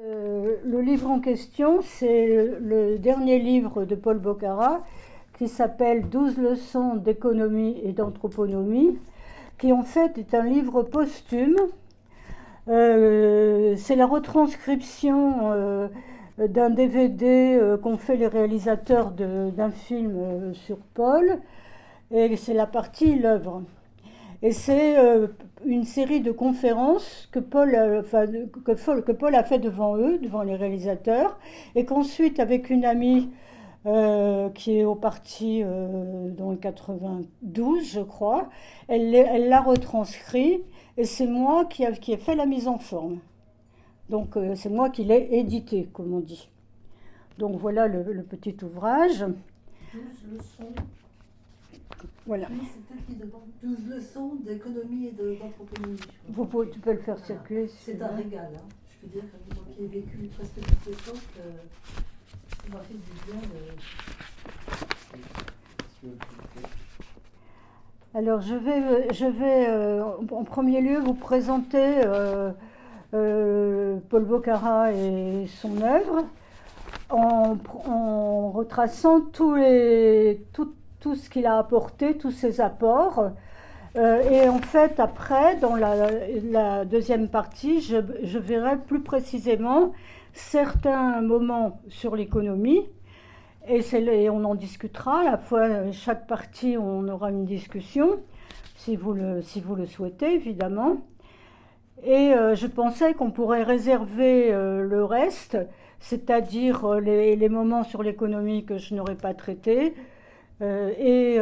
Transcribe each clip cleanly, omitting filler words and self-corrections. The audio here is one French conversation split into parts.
Le livre en question, c'est le dernier livre de Paul Boccara qui s'appelle 12 leçons d'économie et d'anthroponomie, qui en fait est un livre posthume. C'est la retranscription d'un DVD qu'ont fait les réalisateurs d'un film sur Paul, et c'est la partie l'œuvre. Et c'est une série de conférences que Paul a fait devant eux, devant les réalisateurs, et qu'ensuite, avec une amie qui est au parti dans le 92, je crois, elle l'a retranscrit, et c'est moi qui ai fait la mise en forme. Donc c'est moi qui l'ai édité, comme on dit. Donc voilà le petit ouvrage. 12 leçons. Voilà. Oui, c'est peut-être qui demande 12 leçons d'économie et d'anthroponomie. Tu peux le faire circuler. C'est un régal. Hein. Je peux dire que moi qui ai vécu presque toute l'époque, ça m'a fait du bien. Alors je vais en premier lieu vous présenter Paul Boccara et son œuvre en retraçant tout ce qu'il a apporté, tous ses apports. Et en fait, après, dans la deuxième partie, je verrai plus précisément certains moments sur l'économie. Et on en discutera. À la fois, chaque partie, on aura une discussion, si vous le souhaitez, évidemment. Et je pensais qu'on pourrait réserver le reste, c'est-à-dire les moments sur l'économie que je n'aurais pas traités, et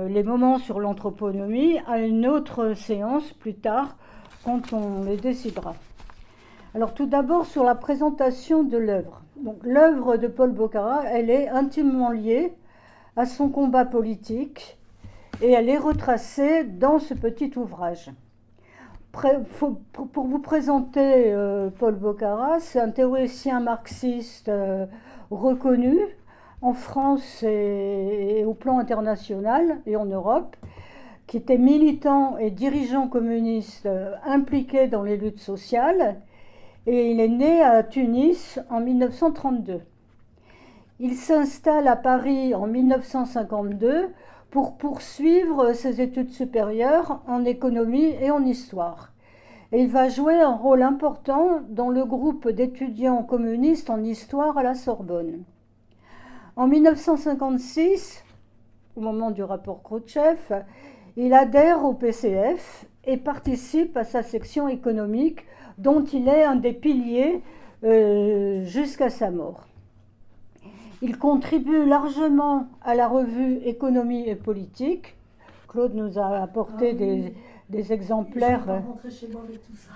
les moments sur l'anthroponomie à une autre séance plus tard, quand on les décidera. Alors tout d'abord sur la présentation de l'œuvre. Donc l'œuvre de Paul Boccara, elle est intimement liée à son combat politique et elle est retracée dans ce petit ouvrage. Pour vous présenter Paul Boccara, c'est un théoricien marxiste reconnu en France et au plan international et en Europe, qui était militant et dirigeant communiste impliqué dans les luttes sociales, et il est né à Tunis en 1932. Il s'installe à Paris en 1952 pour poursuivre ses études supérieures en économie et en histoire. Et il va jouer un rôle important dans le groupe d'étudiants communistes en histoire à la Sorbonne. En 1956, au moment du rapport Khrouchtchev, il adhère au PCF et participe à sa section économique dont il est un des piliers jusqu'à sa mort. Il contribue largement à la revue Économie et Politique. Claude nous a apporté des exemplaires. Je vais pas rentrer chez moi avec tout ça.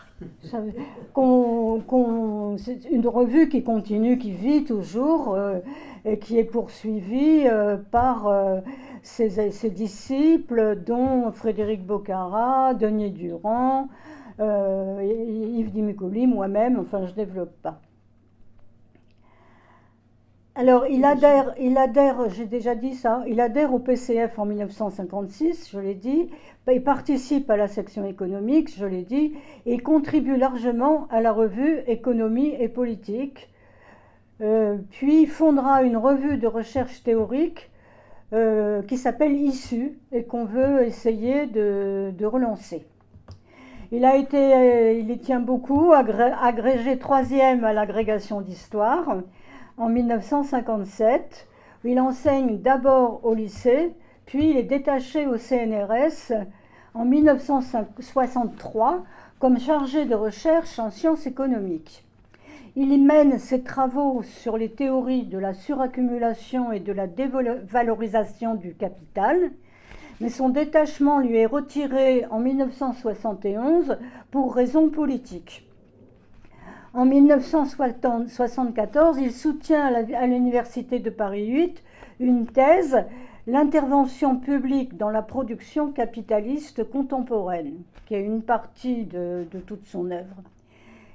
C'est une revue qui continue, qui vit toujours et qui est poursuivie par ses disciples, dont Frédéric Boccara, Denis Durand, Yves Dimicoli, moi-même, enfin je ne développe pas. Alors il adhère, j'ai déjà dit ça, il adhère au PCF en 1956, je l'ai dit, il participe à la section économique, je l'ai dit, et il contribue largement à la revue Économie et Politique, puis il fondera une revue de recherche théorique qui s'appelle Issue et qu'on veut essayer de relancer. Il y tient beaucoup, agrégé 3e à l'agrégation d'histoire en 1957, où il enseigne d'abord au lycée, puis il est détaché au CNRS en 1963 comme chargé de recherche en sciences économiques. Il y mène ses travaux sur les théories de la suraccumulation et de la dévalorisation du capital, mais son détachement lui est retiré en 1971 pour raisons politiques. En 1974, il soutient à l'Université de Paris 8 une thèse, l'intervention publique dans la production capitaliste contemporaine, qui est une partie de toute son œuvre.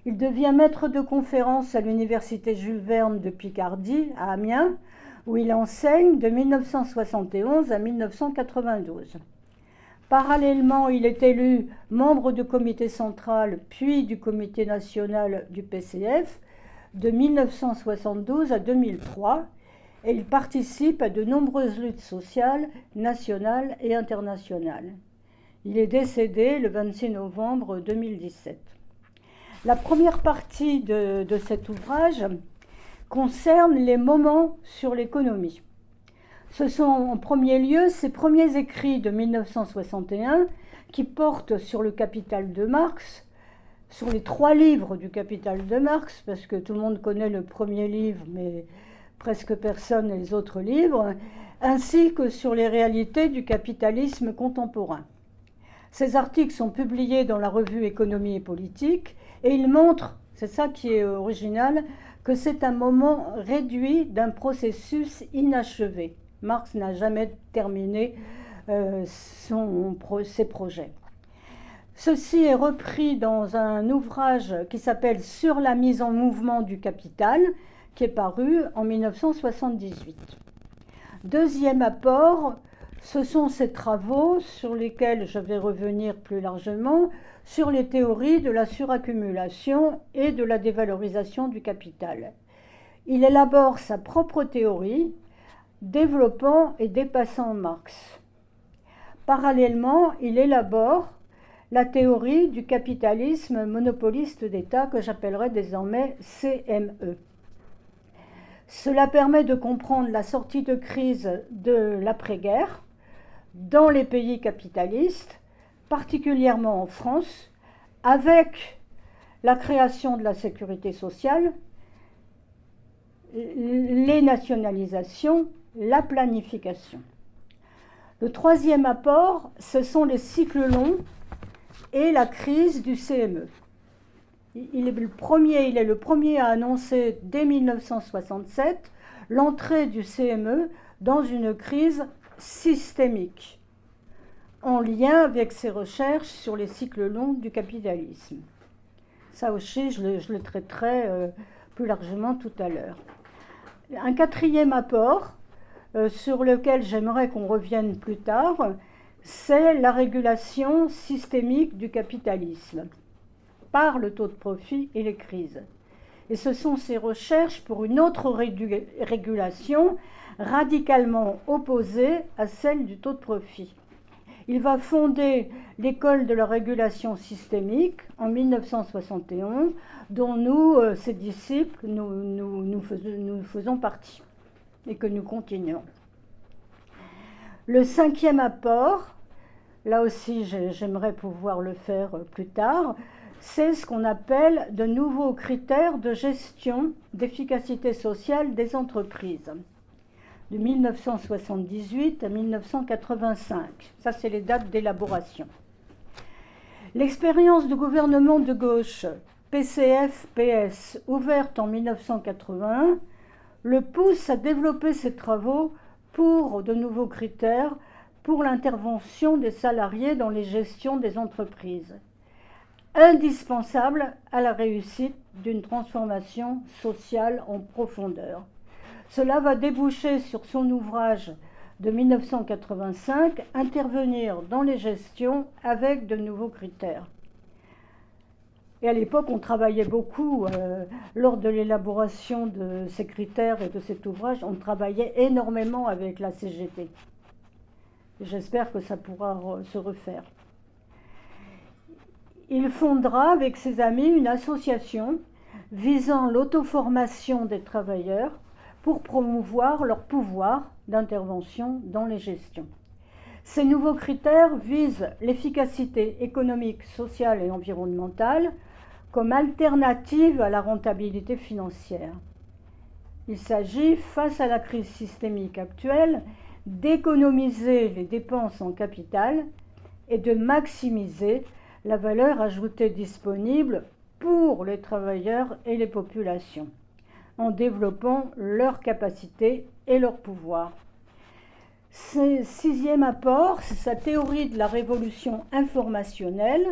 Il devient maître de conférence à l'Université Jules Verne de Picardie, à Amiens, où il enseigne de 1971 à 1992. Parallèlement, il est élu membre du comité central, puis du comité national du PCF, de 1972 à 2003 et il participe à de nombreuses luttes sociales, nationales et internationales. Il est décédé le 26 novembre 2017. La première partie de cet ouvrage concerne les moments sur l'économie. Ce sont en premier lieu ses premiers écrits de 1961 qui portent sur le Capital de Marx, sur les 3 livres du Capital de Marx, parce que tout le monde connaît le premier livre, mais presque personne les autres livres, ainsi que sur les réalités du capitalisme contemporain. Ces articles sont publiés dans la revue Économie et Politique, et ils montrent, c'est ça qui est original, que c'est un moment réduit d'un processus inachevé. Marx n'a jamais terminé ses projets. Ceci est repris dans un ouvrage qui s'appelle « Sur la mise en mouvement du capital », qui est paru en 1978. Deuxième apport, ce sont ces travaux sur lesquels je vais revenir plus largement, sur les théories de la suraccumulation et de la dévalorisation du capital. Il élabore sa propre théorie, développant et dépassant Marx. Parallèlement, il élabore la théorie du capitalisme monopoliste d'État que j'appellerai désormais CME. Cela permet de comprendre la sortie de crise de l'après-guerre dans les pays capitalistes, particulièrement en France, avec la création de la sécurité sociale, les nationalisations, la planification. Le troisième apport, ce sont les cycles longs et la crise du CME. Il est le premier à annoncer dès 1967 l'entrée du CME dans une crise systémique, en lien avec ses recherches sur les cycles longs du capitalisme. Ça aussi, je le traiterai plus largement tout à l'heure. Un quatrième apport, sur lequel j'aimerais qu'on revienne plus tard, c'est la régulation systémique du capitalisme par le taux de profit et les crises. Et ce sont ces recherches pour une autre régulation radicalement opposée à celle du taux de profit. Il va fonder l'école de la régulation systémique en 1971, dont nous, ses disciples, nous faisons partie et que nous continuons. Le cinquième apport, là aussi j'aimerais pouvoir le faire plus tard, c'est ce qu'on appelle de nouveaux critères de gestion d'efficacité sociale des entreprises, de 1978 à 1985. Ça, c'est les dates d'élaboration. L'expérience du gouvernement de gauche, PCF-PS, ouverte en 1981, le pousse à développer ses travaux pour de nouveaux critères pour l'intervention des salariés dans les gestions des entreprises, indispensable à la réussite d'une transformation sociale en profondeur. Cela va déboucher sur son ouvrage de 1985, Intervenir dans les gestions avec de nouveaux critères. Et à l'époque, on travaillait beaucoup, lors de l'élaboration de ces critères et de cet ouvrage, on travaillait énormément avec la CGT. J'espère que ça pourra se refaire. Il fondera avec ses amis une association visant l'auto-formation des travailleurs pour promouvoir leur pouvoir d'intervention dans les gestions. Ces nouveaux critères visent l'efficacité économique, sociale et environnementale comme alternative à la rentabilité financière. Il s'agit, face à la crise systémique actuelle, d'économiser les dépenses en capital et de maximiser la valeur ajoutée disponible pour les travailleurs et les populations, en développant leurs capacités et leur pouvoir. Sixième apport, c'est sa théorie de la révolution informationnelle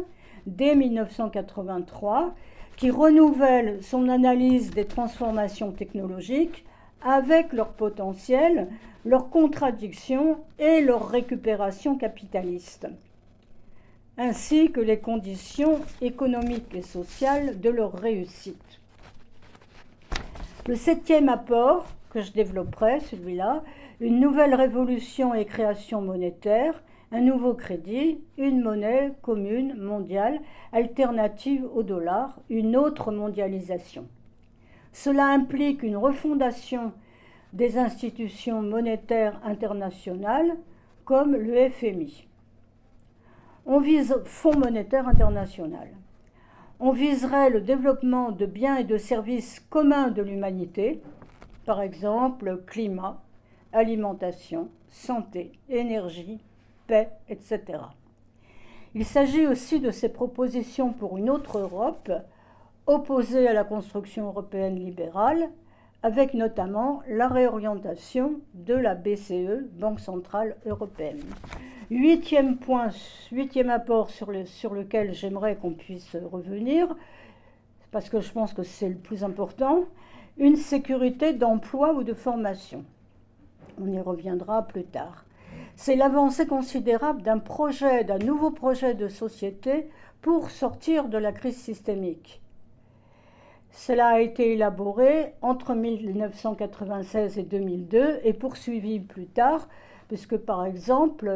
dès 1983, qui renouvelle son analyse des transformations technologiques avec leur potentiel, leurs contradictions et leur récupération capitaliste, ainsi que les conditions économiques et sociales de leur réussite. Le 7e apport, que je développerai, celui-là, une nouvelle révolution et création monétaire, un nouveau crédit, une monnaie commune mondiale, alternative au dollar, une autre mondialisation. Cela implique une refondation des institutions monétaires internationales comme le FMI. On vise Fonds monétaire international. On viserait le développement de biens et de services communs de l'humanité, par exemple climat, alimentation, santé, énergie, paix, etc. Il s'agit aussi de ces propositions pour une autre Europe, opposée à la construction européenne libérale, avec notamment la réorientation de la BCE, Banque centrale européenne. Huitième apport sur lequel j'aimerais qu'on puisse revenir, parce que je pense que c'est le plus important, une sécurité d'emploi ou de formation. On y reviendra plus tard. C'est l'avancée considérable d'un nouveau projet de société pour sortir de la crise systémique. Cela a été élaboré entre 1996 et 2002 et poursuivi plus tard, puisque par exemple,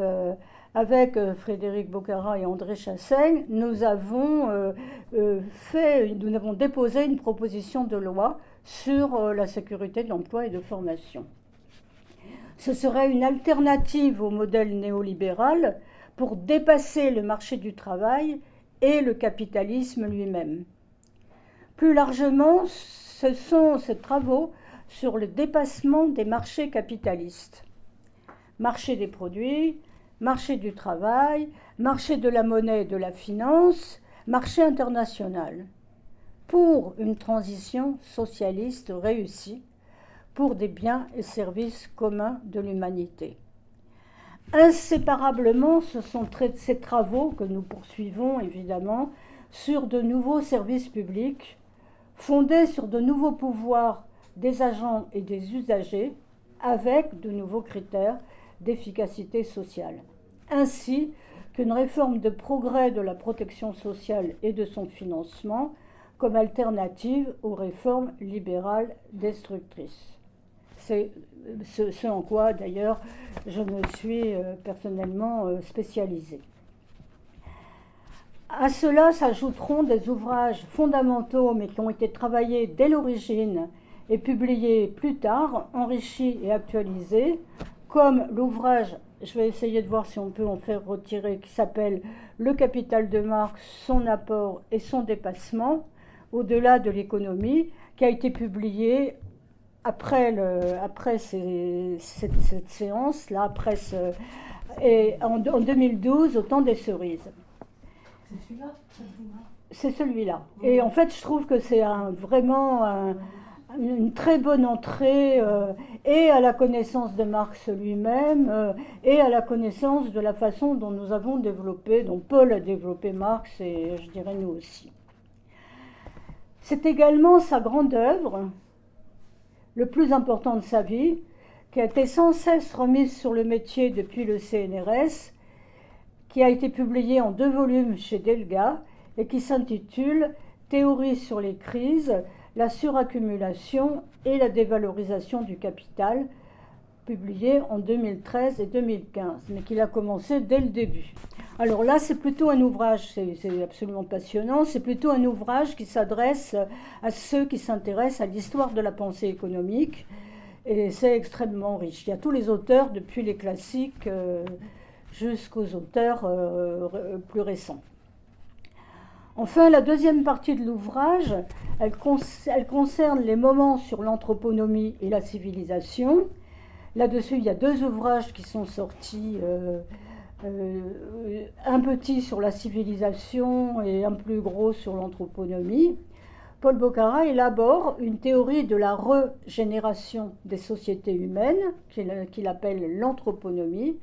avec Frédéric Boccara et André Chassaigne, nous avons déposé une proposition de loi sur la sécurité de l'emploi et de formation. Ce serait une alternative au modèle néolibéral pour dépasser le marché du travail et le capitalisme lui-même. Plus largement, ce sont ces travaux sur le dépassement des marchés capitalistes. Marché des produits, marché du travail, marché de la monnaie et de la finance, marché international. Pour une transition socialiste réussie, pour des biens et services communs de l'humanité. Inséparablement, ce sont ces travaux que nous poursuivons évidemment sur de nouveaux services publics, fondés sur de nouveaux pouvoirs des agents et des usagers, avec de nouveaux critères d'efficacité sociale, ainsi qu'une réforme de progrès de la protection sociale et de son financement comme alternative aux réformes libérales destructrices. C'est ce en quoi, d'ailleurs, je me suis personnellement spécialisée. À cela s'ajouteront des ouvrages fondamentaux, mais qui ont été travaillés dès l'origine et publiés plus tard, enrichis et actualisés, comme l'ouvrage, je vais essayer de voir si on peut en faire retirer, qui s'appelle « Le capital de Marx, son apport et son dépassement, au-delà de l'économie », qui a été publié après cette séance-là, en 2012, au temps des cerises. C'est celui-là ? C'est celui-là. Et en fait, je trouve que c'est vraiment une très bonne entrée et à la connaissance de Marx lui-même et à la connaissance de la façon dont nous avons développé, dont Paul a développé Marx et je dirais nous aussi. C'est également sa grande œuvre, le plus important de sa vie, qui a été sans cesse remise sur le métier depuis le CNRS, qui a été publié en 2 volumes chez Delga et qui s'intitule « Théorie sur les crises, la suraccumulation et la dévalorisation du capital », publié en 2013 et 2015, mais qu'il a commencé dès le début. Alors là, c'est plutôt un ouvrage, c'est absolument passionnant, c'est plutôt un ouvrage qui s'adresse à ceux qui s'intéressent à l'histoire de la pensée économique, et c'est extrêmement riche. Il y a tous les auteurs, depuis les classiques jusqu'aux auteurs plus récents. Enfin, la deuxième partie de l'ouvrage, elle concerne les moments sur l'anthroponomie et la civilisation. Là-dessus, il y a 2 ouvrages qui sont sortis, un petit sur la civilisation et un plus gros sur l'anthroponomie. Paul Boccara élabore une théorie de la régénération des sociétés humaines, qu'il appelle l'anthroponomie.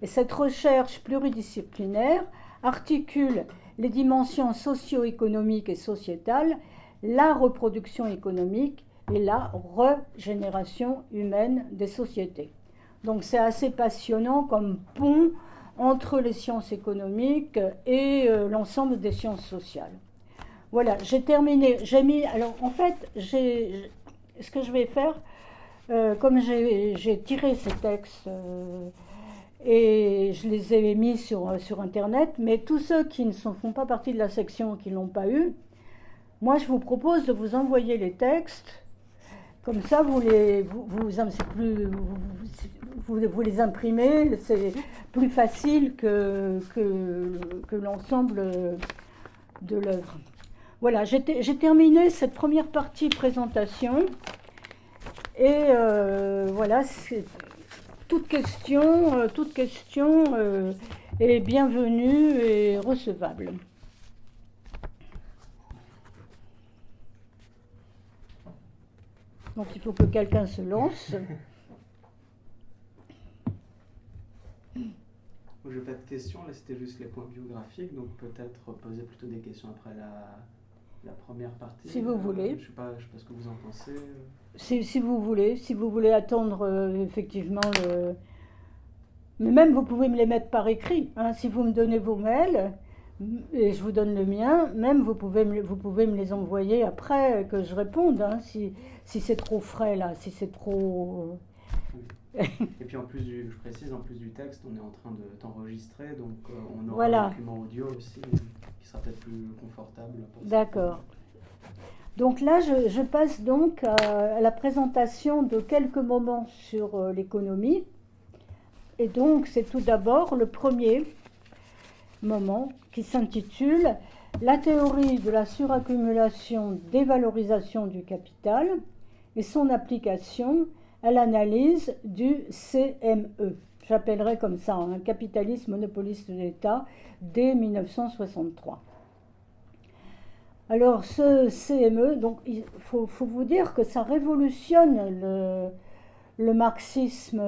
Et cette recherche pluridisciplinaire articule les dimensions socio-économiques et sociétales, la reproduction économique et la régénération humaine des sociétés. Donc c'est assez passionnant comme pont entre les sciences économiques et l'ensemble des sciences sociales. Voilà, j'ai terminé. Alors en fait, ce que je vais faire, comme j'ai tiré ces textes et je les ai mis sur Internet, mais tous ceux qui ne font pas partie de la section, qui ne l'ont pas eu, moi je vous propose de vous envoyer les textes. Comme ça, vous les imprimez, c'est plus facile que l'ensemble de l'œuvre. Voilà, j'ai terminé cette première partie présentation. Et voilà, toute question est bienvenue et recevable. Donc il faut que quelqu'un se lance. Je n'ai pas de questions, là c'était juste les points biographiques, donc peut-être poser plutôt des questions après la première partie. Si vous voulez. Je ne sais pas ce que vous en pensez. Si vous voulez attendre effectivement le... Mais même vous pouvez me les mettre par écrit, hein, si vous me donnez vos mails, et je vous donne le mien, même vous pouvez me les envoyer après que je réponde, hein, si c'est trop frais là, si c'est trop... Oui. Et puis en plus je précise, en plus du texte, on est en train de t'enregistrer, donc on aura voilà. un document audio aussi, qui sera peut-être plus confortable. D'accord. Donc là, je passe donc à la présentation de quelques moments sur l'économie. Et donc, c'est tout d'abord le premier moment qui s'intitule « La théorie de la suraccumulation-dévalorisation du capital et son application à l'analyse du CME ». J'appellerai comme ça, un capitalisme monopoliste d'État dès 1963. Alors ce CME, donc il faut vous dire que ça révolutionne le marxisme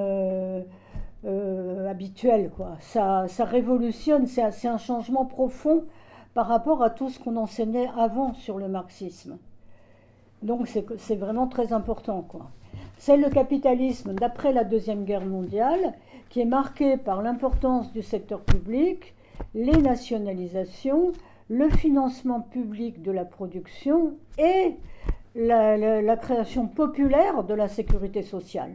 habituel, quoi. Ça révolutionne, c'est un changement profond par rapport à tout ce qu'on enseignait avant sur le marxisme. Donc c'est vraiment très important, quoi. C'est le capitalisme d'après la Deuxième Guerre mondiale qui est marqué par l'importance du secteur public, les nationalisations, le financement public de la production et la création populaire de la sécurité sociale.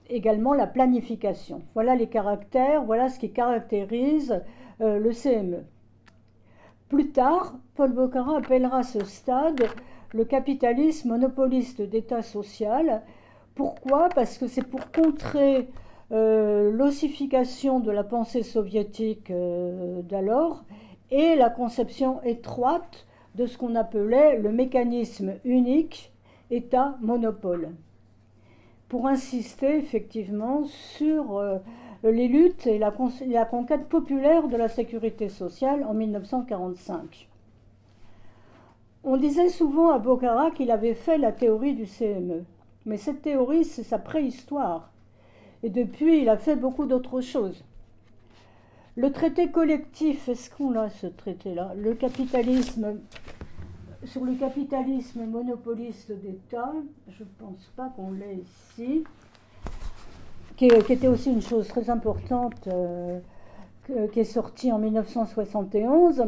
Également la planification. Voilà les caractères, voilà ce qui caractérise le CME. Plus tard, Paul Boccara appellera ce stade le capitalisme monopoliste d'État social. Pourquoi ? Parce que c'est pour contrer l'ossification de la pensée soviétique d'alors et la conception étroite de ce qu'on appelait le mécanisme unique État-monopole, pour insister effectivement sur les luttes et la conquête populaire de la sécurité sociale en 1945. On disait souvent à Boccara qu'il avait fait la théorie du CME, mais cette théorie, c'est sa préhistoire. Et depuis, il a fait beaucoup d'autres choses. Le traité collectif, est-ce qu'on a ce traité-là ? Sur le capitalisme monopoliste d'État, je ne pense pas qu'on l'ait ici, qui était aussi une chose très importante, qui est sortie en 1971.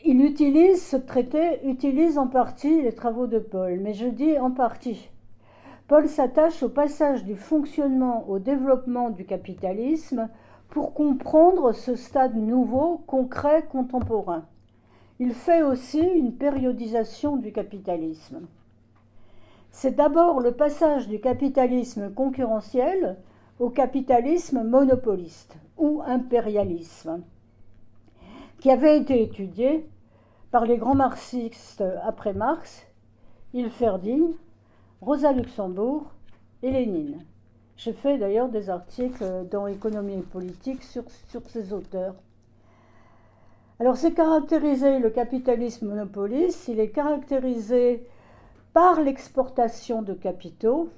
Ce traité utilise en partie les travaux de Paul, mais je dis en partie. Paul s'attache au passage du fonctionnement au développement du capitalisme pour comprendre ce stade nouveau, concret, contemporain. Il fait aussi une périodisation du capitalisme. C'est d'abord le passage du capitalisme concurrentiel au capitalisme monopoliste ou impérialisme, qui avait été étudié par les grands marxistes après Marx, Hilferding, Rosa Luxembourg et Lénine. J'ai fait d'ailleurs des articles dans Économie et politique sur ces auteurs. Alors c'est caractérisé, le capitalisme monopoliste, il est caractérisé par l'exportation de capitaux,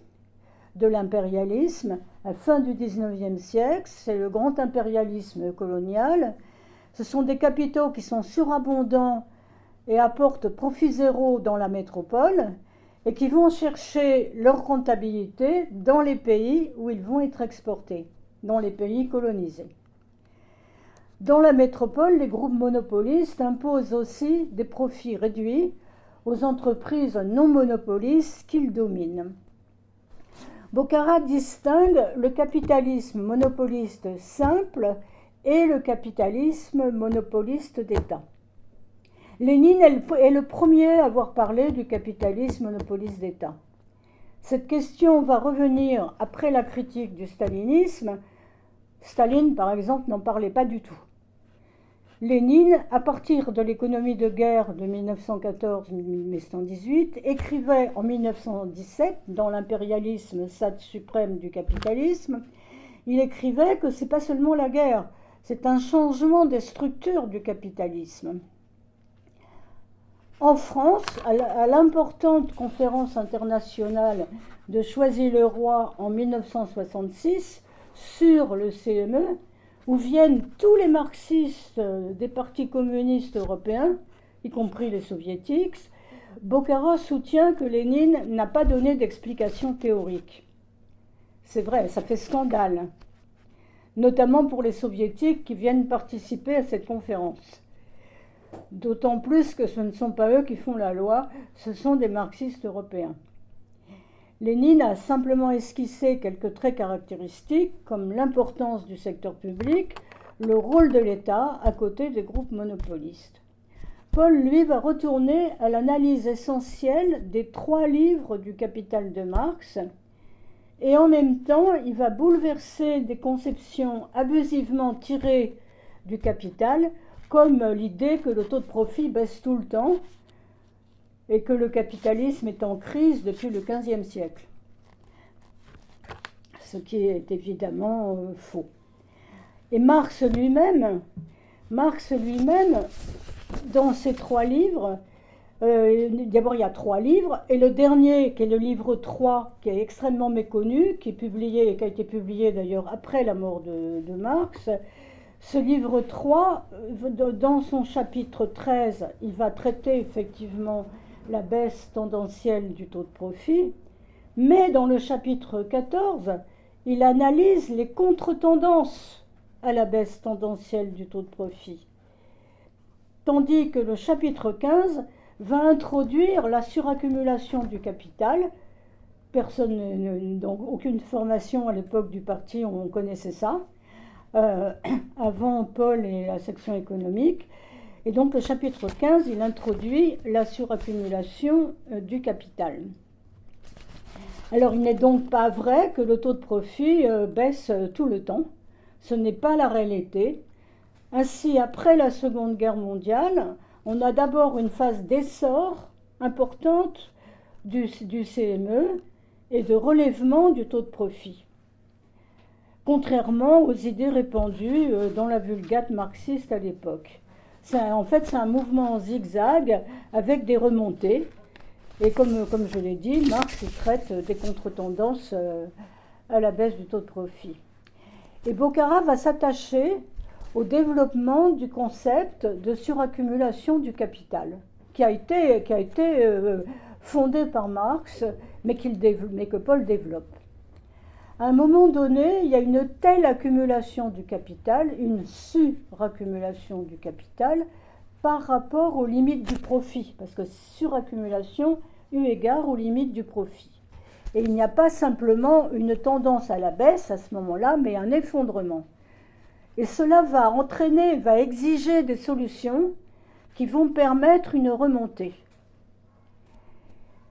de l'impérialisme. À la fin du XIXe siècle, c'est le grand impérialisme colonial. Ce sont des capitaux qui sont surabondants et apportent profit zéro dans la métropole et qui vont chercher leur rentabilité dans les pays où ils vont être exportés, dans les pays colonisés. Dans la métropole, les groupes monopolistes imposent aussi des profits réduits aux entreprises non monopolistes qu'ils dominent. Bocara distingue le capitalisme monopoliste simple et le capitalisme monopoliste d'État. Lénine est le premier à avoir parlé du capitalisme monopoliste d'État. Cette question va revenir après la critique du stalinisme. Staline, par exemple, n'en parlait pas du tout. Lénine, à partir de l'économie de guerre de 1914-1918, écrivait en 1917, dans l'impérialisme, stade suprême du capitalisme, il écrivait que ce n'est pas seulement la guerre, c'est un changement des structures du capitalisme. En France, à l'importante conférence internationale de Choisy-le-Roi en 1966 sur le CME, où viennent tous les marxistes des partis communistes européens, y compris les soviétiques, Bocara soutient que Lénine n'a pas donné d'explication théorique. C'est vrai, ça fait scandale, notamment pour les soviétiques qui viennent participer à cette conférence. D'autant plus que ce ne sont pas eux qui font la loi, ce sont des marxistes européens. Lénine a simplement esquissé quelques traits caractéristiques, comme l'importance du secteur public, le rôle de l'État à côté des groupes monopolistes. Paul, lui, va retourner à l'analyse essentielle des 3 livres du Capital de Marx, et en même temps, il va bouleverser des conceptions abusivement tirées du Capital, comme l'idée que le taux de profit baisse tout le temps, et que le capitalisme est en crise depuis le XVe siècle. Ce qui est évidemment faux. Et Marx lui-même, dans ses 3 livres, d'abord il y a 3 livres, et le dernier, qui est le livre 3, qui est extrêmement méconnu, qui a été publié d'ailleurs après la mort de Marx. Ce livre 3, dans son chapitre 13, il va traiter effectivement la baisse tendancielle du taux de profit, mais dans le chapitre 14, il analyse les contre-tendances à la baisse tendancielle du taux de profit, tandis que le chapitre 15 va introduire la suraccumulation du capital. Donc aucune formation à l'époque du parti, on connaissait ça, avant Paul et la section économique. Et donc le chapitre 15, il introduit la suraccumulation du capital. Alors il n'est donc pas vrai que le taux de profit baisse tout le temps. Ce n'est pas la réalité. Ainsi, après la Seconde Guerre mondiale, on a d'abord une phase d'essor importante du CME et de relèvement du taux de profit, contrairement aux idées répandues dans la vulgate marxiste à l'époque. En fait, c'est un mouvement en zigzag avec des remontées. Et comme je l'ai dit, Marx il traite des contre-tendances à la baisse du taux de profit. Et Bocara va s'attacher au développement du concept de suraccumulation du capital, qui a été fondé par Marx, mais que Paul développe. À un moment donné, il y a une telle accumulation du capital, une suraccumulation du capital, par rapport aux limites du profit, parce que suraccumulation eu égard aux limites du profit. Et il n'y a pas simplement une tendance à la baisse à ce moment-là, mais un effondrement. Et cela va exiger des solutions qui vont permettre une remontée.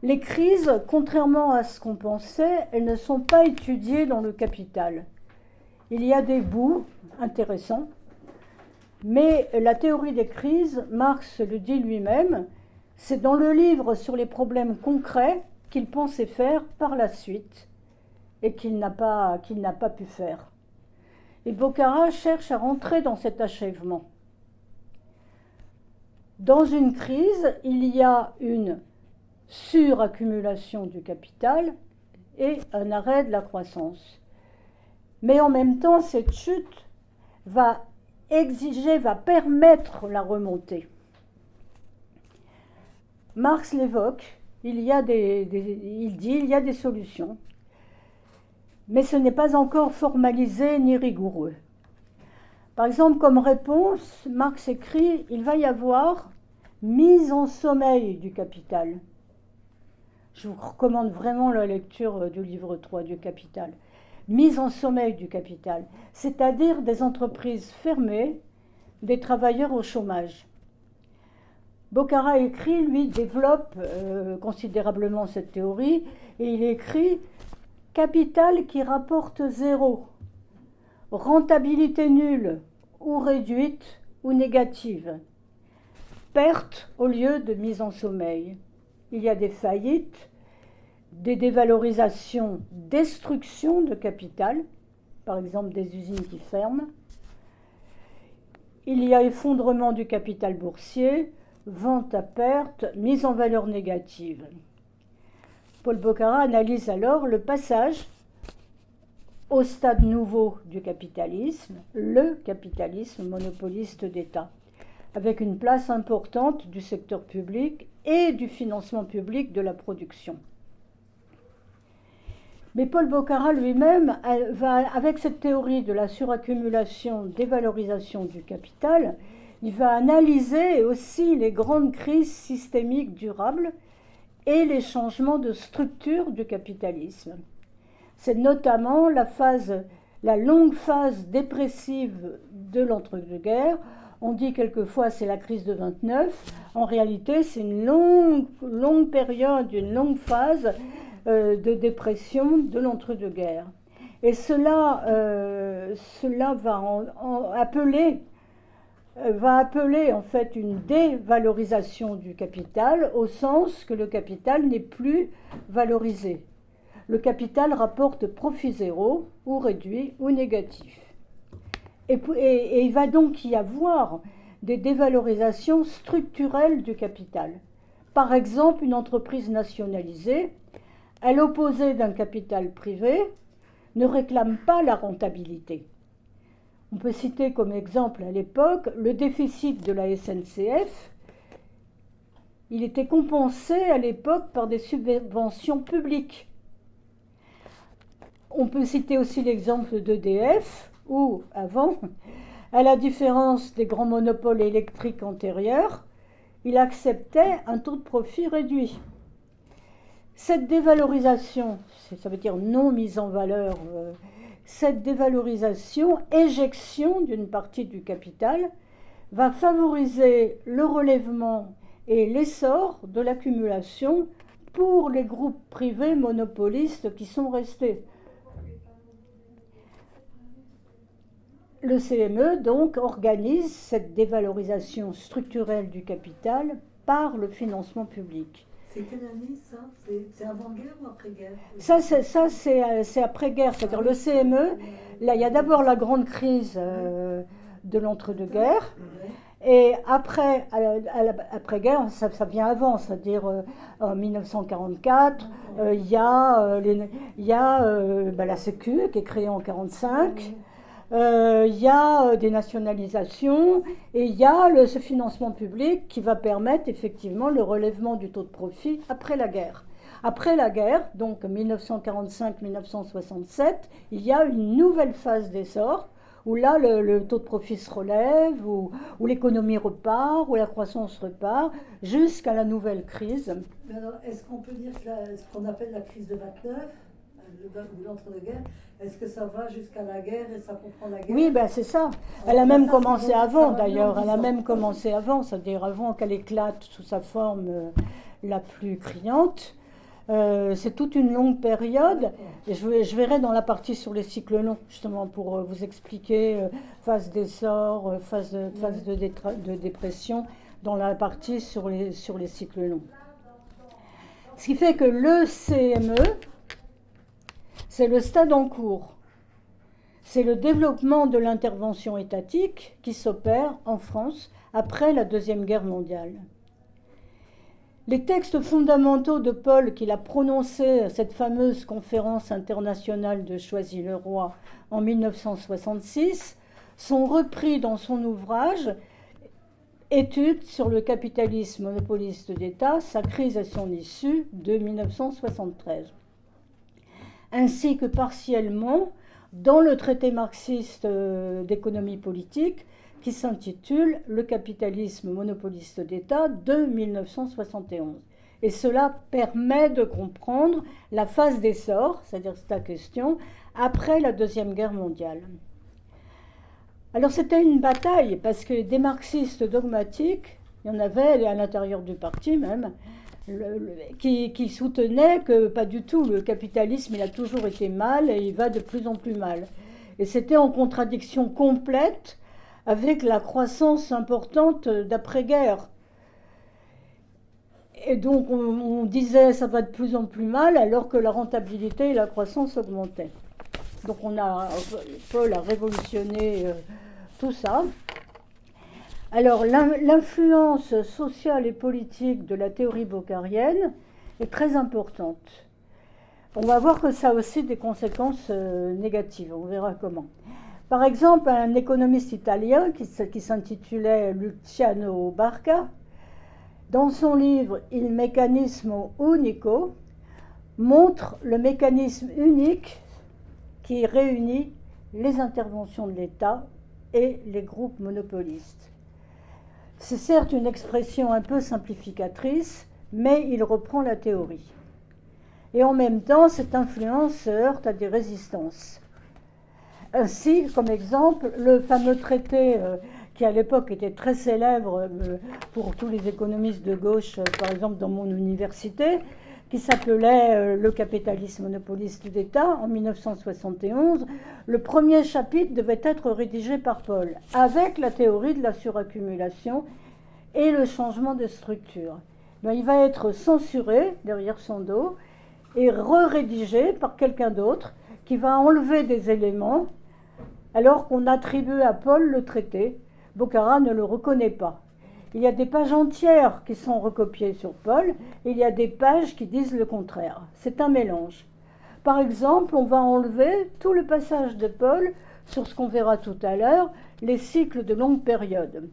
Les crises, contrairement à ce qu'on pensait, elles ne sont pas étudiées dans le capital. Il y a des bouts intéressants, mais la théorie des crises, Marx le dit lui-même, c'est dans le livre sur les problèmes concrets qu'il pensait faire par la suite et qu'il n'a pas pu faire. Et Bocara cherche à rentrer dans cet achèvement. Dans une crise, il y a une suraccumulation du capital et un arrêt de la croissance. Mais en même temps, cette chute va permettre la remontée. Marx l'évoque, il y a des solutions, mais ce n'est pas encore formalisé ni rigoureux. Par exemple, comme réponse, Marx écrit « Il va y avoir mise en sommeil du capital ». Je vous recommande vraiment la lecture du livre 3 du Capital. Mise en sommeil du capital, c'est-à-dire des entreprises fermées, des travailleurs au chômage. Boccara écrit, lui, développe considérablement cette théorie, et il écrit « Capital qui rapporte zéro, rentabilité nulle ou réduite ou négative, perte au lieu de mise en sommeil. Il y a des faillites, des dévalorisations, destruction de capital, par exemple des usines qui ferment. Il y a effondrement du capital boursier, vente à perte, mise en valeur négative. » Paul Boccara analyse alors le passage au stade nouveau du capitalisme, le capitalisme monopoliste d'État, avec une place importante du secteur public et du financement public de la production. Mais Paul Boccara lui-même va, avec cette théorie de la suraccumulation, dévalorisation du capital, il va analyser aussi les grandes crises systémiques durables et les changements de structure du capitalisme. C'est notamment la longue phase dépressive de l'entre-deux-guerres. On dit quelquefois c'est la crise de 29. En réalité, c'est une longue période, une longue phase de dépression de l'entre-deux-guerres. Et cela va appeler en fait une dévalorisation du capital, au sens que le capital n'est plus valorisé. Le capital rapporte profit zéro, ou réduit, ou négatif. Et il va donc y avoir des dévalorisations structurelles du capital. Par exemple, une entreprise nationalisée, à l'opposé d'un capital privé, ne réclame pas la rentabilité. On peut citer comme exemple à l'époque le déficit de la SNCF. Il était compensé à l'époque par des subventions publiques. On peut citer aussi l'exemple d'EDF, où, avant, à la différence des grands monopoles électriques antérieurs, il acceptait un taux de profit réduit. Cette dévalorisation, ça veut dire non mise en valeur, cette dévalorisation, éjection d'une partie du capital, va favoriser le relèvement et l'essor de l'accumulation pour les groupes privés monopolistes qui sont restés. Le CME, donc, organise cette dévalorisation structurelle du capital par le financement public. C'est quelle année, ça? C'est avant-guerre ou après-guerre? Ça, c'est après-guerre. C'est-à-dire le CME, là, il y a d'abord la grande crise de l'entre-deux-guerres. Et après-guerre, ça vient avant, c'est-à-dire en 1944, il y a la Sécu qui est créée en 1945. Il y a des nationalisations et il y a ce financement public qui va permettre effectivement le relèvement du taux de profit après la guerre. Après la guerre, donc 1945-1967, il y a une nouvelle phase d'essor où là le taux de profit se relève, où l'économie repart, où la croissance repart, jusqu'à la nouvelle crise. Mais alors, est-ce qu'on peut dire que ce qu'on appelle la crise de 29, ou l'entre-deux-guerres, est-ce que ça va jusqu'à la guerre et ça comprend la guerre? Oui, ben c'est ça. Elle a même commencé avant d'ailleurs. Elle a même commencé avant, c'est-à-dire avant qu'elle éclate sous sa forme la plus criante. C'est toute une longue période. Et je verrai dans la partie sur les cycles longs, justement, pour vous expliquer phase d'essor, phase de dépression, dans la partie sur les cycles longs. Ce qui fait que le CME, c'est le stade en cours. C'est le développement de l'intervention étatique qui s'opère en France après la Deuxième Guerre mondiale. Les textes fondamentaux de Paul qu'il a prononcés à cette fameuse conférence internationale de Choisy-le-Roi en 1966 sont repris dans son ouvrage « Études sur le capitalisme monopoliste d'État, sa crise et son issue » de 1973. Ainsi que partiellement dans le traité marxiste d'économie politique qui s'intitule « Le capitalisme monopoliste d'État » de 1971. Et cela permet de comprendre la phase d'essor, c'est-à-dire c'est ta question, après la Deuxième Guerre mondiale. Alors c'était une bataille, parce que des marxistes dogmatiques, il y en avait à l'intérieur du parti même, qui soutenaient que pas du tout, le capitalisme il a toujours été mal et il va de plus en plus mal. Et c'était en contradiction complète avec la croissance importante d'après-guerre. Et donc on disait ça va de plus en plus mal alors que la rentabilité et la croissance augmentaient. Donc Paul a révolutionné tout ça. Alors l'influence sociale et politique de la théorie boccarienne est très importante. On va voir que ça a aussi des conséquences négatives, on verra comment. Par exemple, un économiste italien qui s'intitulait Luciano Barca, dans son livre Il meccanismo unico, montre le mécanisme unique qui réunit les interventions de l'État et les groupes monopolistes. C'est certes une expression un peu simplificatrice, mais il reprend la théorie. Et en même temps, cette influence se heurte à des résistances. Ainsi, comme exemple, le fameux traité qui à l'époque était très célèbre pour tous les économistes de gauche, par exemple dans mon université, qui s'appelait Le capitalisme monopoliste d'État en 1971. Le premier chapitre devait être rédigé par Paul, avec la théorie de la suraccumulation et le changement de structure. Mais il va être censuré derrière son dos et re-rédigé par quelqu'un d'autre qui va enlever des éléments alors qu'on attribue à Paul le traité. Boccara ne le reconnaît pas. Il y a des pages entières qui sont recopiées sur Paul, et il y a des pages qui disent le contraire. C'est un mélange. Par exemple, on va enlever tout le passage de Paul sur ce qu'on verra tout à l'heure, les cycles de longue période,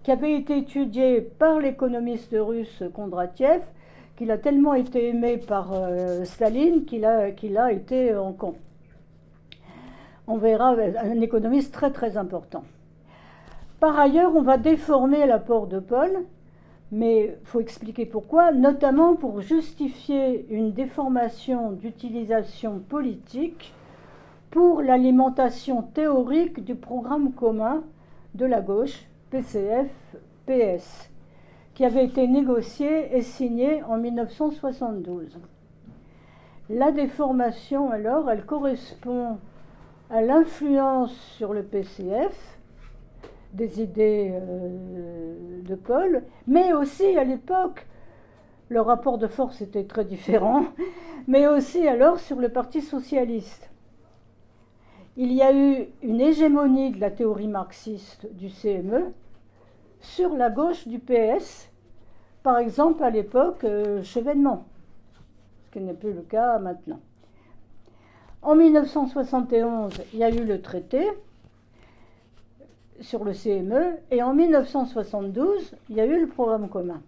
qui avaient été étudiés par l'économiste russe Kondratiev, qu'il a tellement été aimé par Staline qu'il a été en camp. On verra un économiste très très important. Par ailleurs, on va déformer l'apport de Paul, mais il faut expliquer pourquoi, notamment pour justifier une déformation d'utilisation politique pour l'alimentation théorique du programme commun de la gauche, PCF-PS, qui avait été négocié et signé en 1972. La déformation, alors, elle correspond à l'influence sur le PCF des idées de Paul, mais aussi à l'époque, le rapport de force était très différent, mais aussi alors sur le Parti socialiste. Il y a eu une hégémonie de la théorie marxiste du CME sur la gauche du PS, par exemple à l'époque Chevènement, ce qui n'est plus le cas maintenant. En 1971, il y a eu le traité sur le CME, et en 1972, il y a eu le programme commun.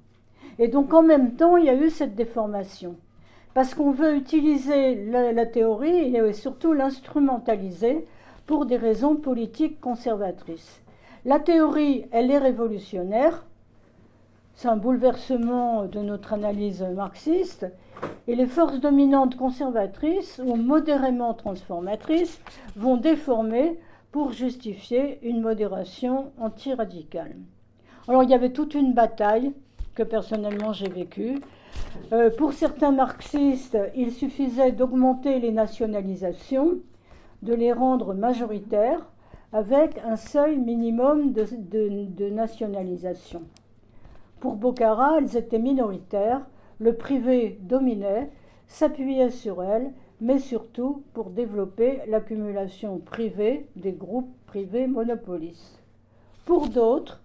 Et donc en même temps, il y a eu cette déformation, parce qu'on veut utiliser la théorie et surtout l'instrumentaliser pour des raisons politiques conservatrices. La théorie, elle est révolutionnaire, c'est un bouleversement de notre analyse marxiste, et les forces dominantes conservatrices ou modérément transformatrices vont déformer pour justifier une modération antiradicale. Alors il y avait toute une bataille que personnellement j'ai vécue. Pour certains marxistes, il suffisait d'augmenter les nationalisations, de les rendre majoritaires, avec un seuil minimum de nationalisation. Pour Boccara, elles étaient minoritaires, le privé dominait, s'appuyait sur elles, mais surtout pour développer l'accumulation privée des groupes privés monopolistes. Pour d'autres,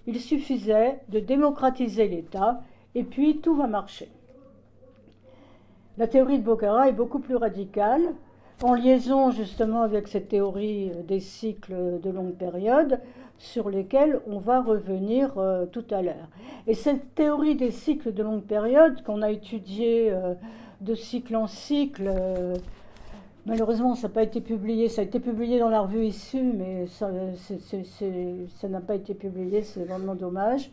il suffisait de démocratiser l'État et puis tout va marcher. La théorie de Boccara est beaucoup plus radicale, en liaison justement avec cette théorie des cycles de longue période sur lesquels on va revenir tout à l'heure. Et cette théorie des cycles de longue période qu'on a étudiée de cycle en cycle Malheureusement, ça n'a pas été publié. Ça a été publié dans la revue Issue, mais ça n'a pas été publié. C'est vraiment dommage.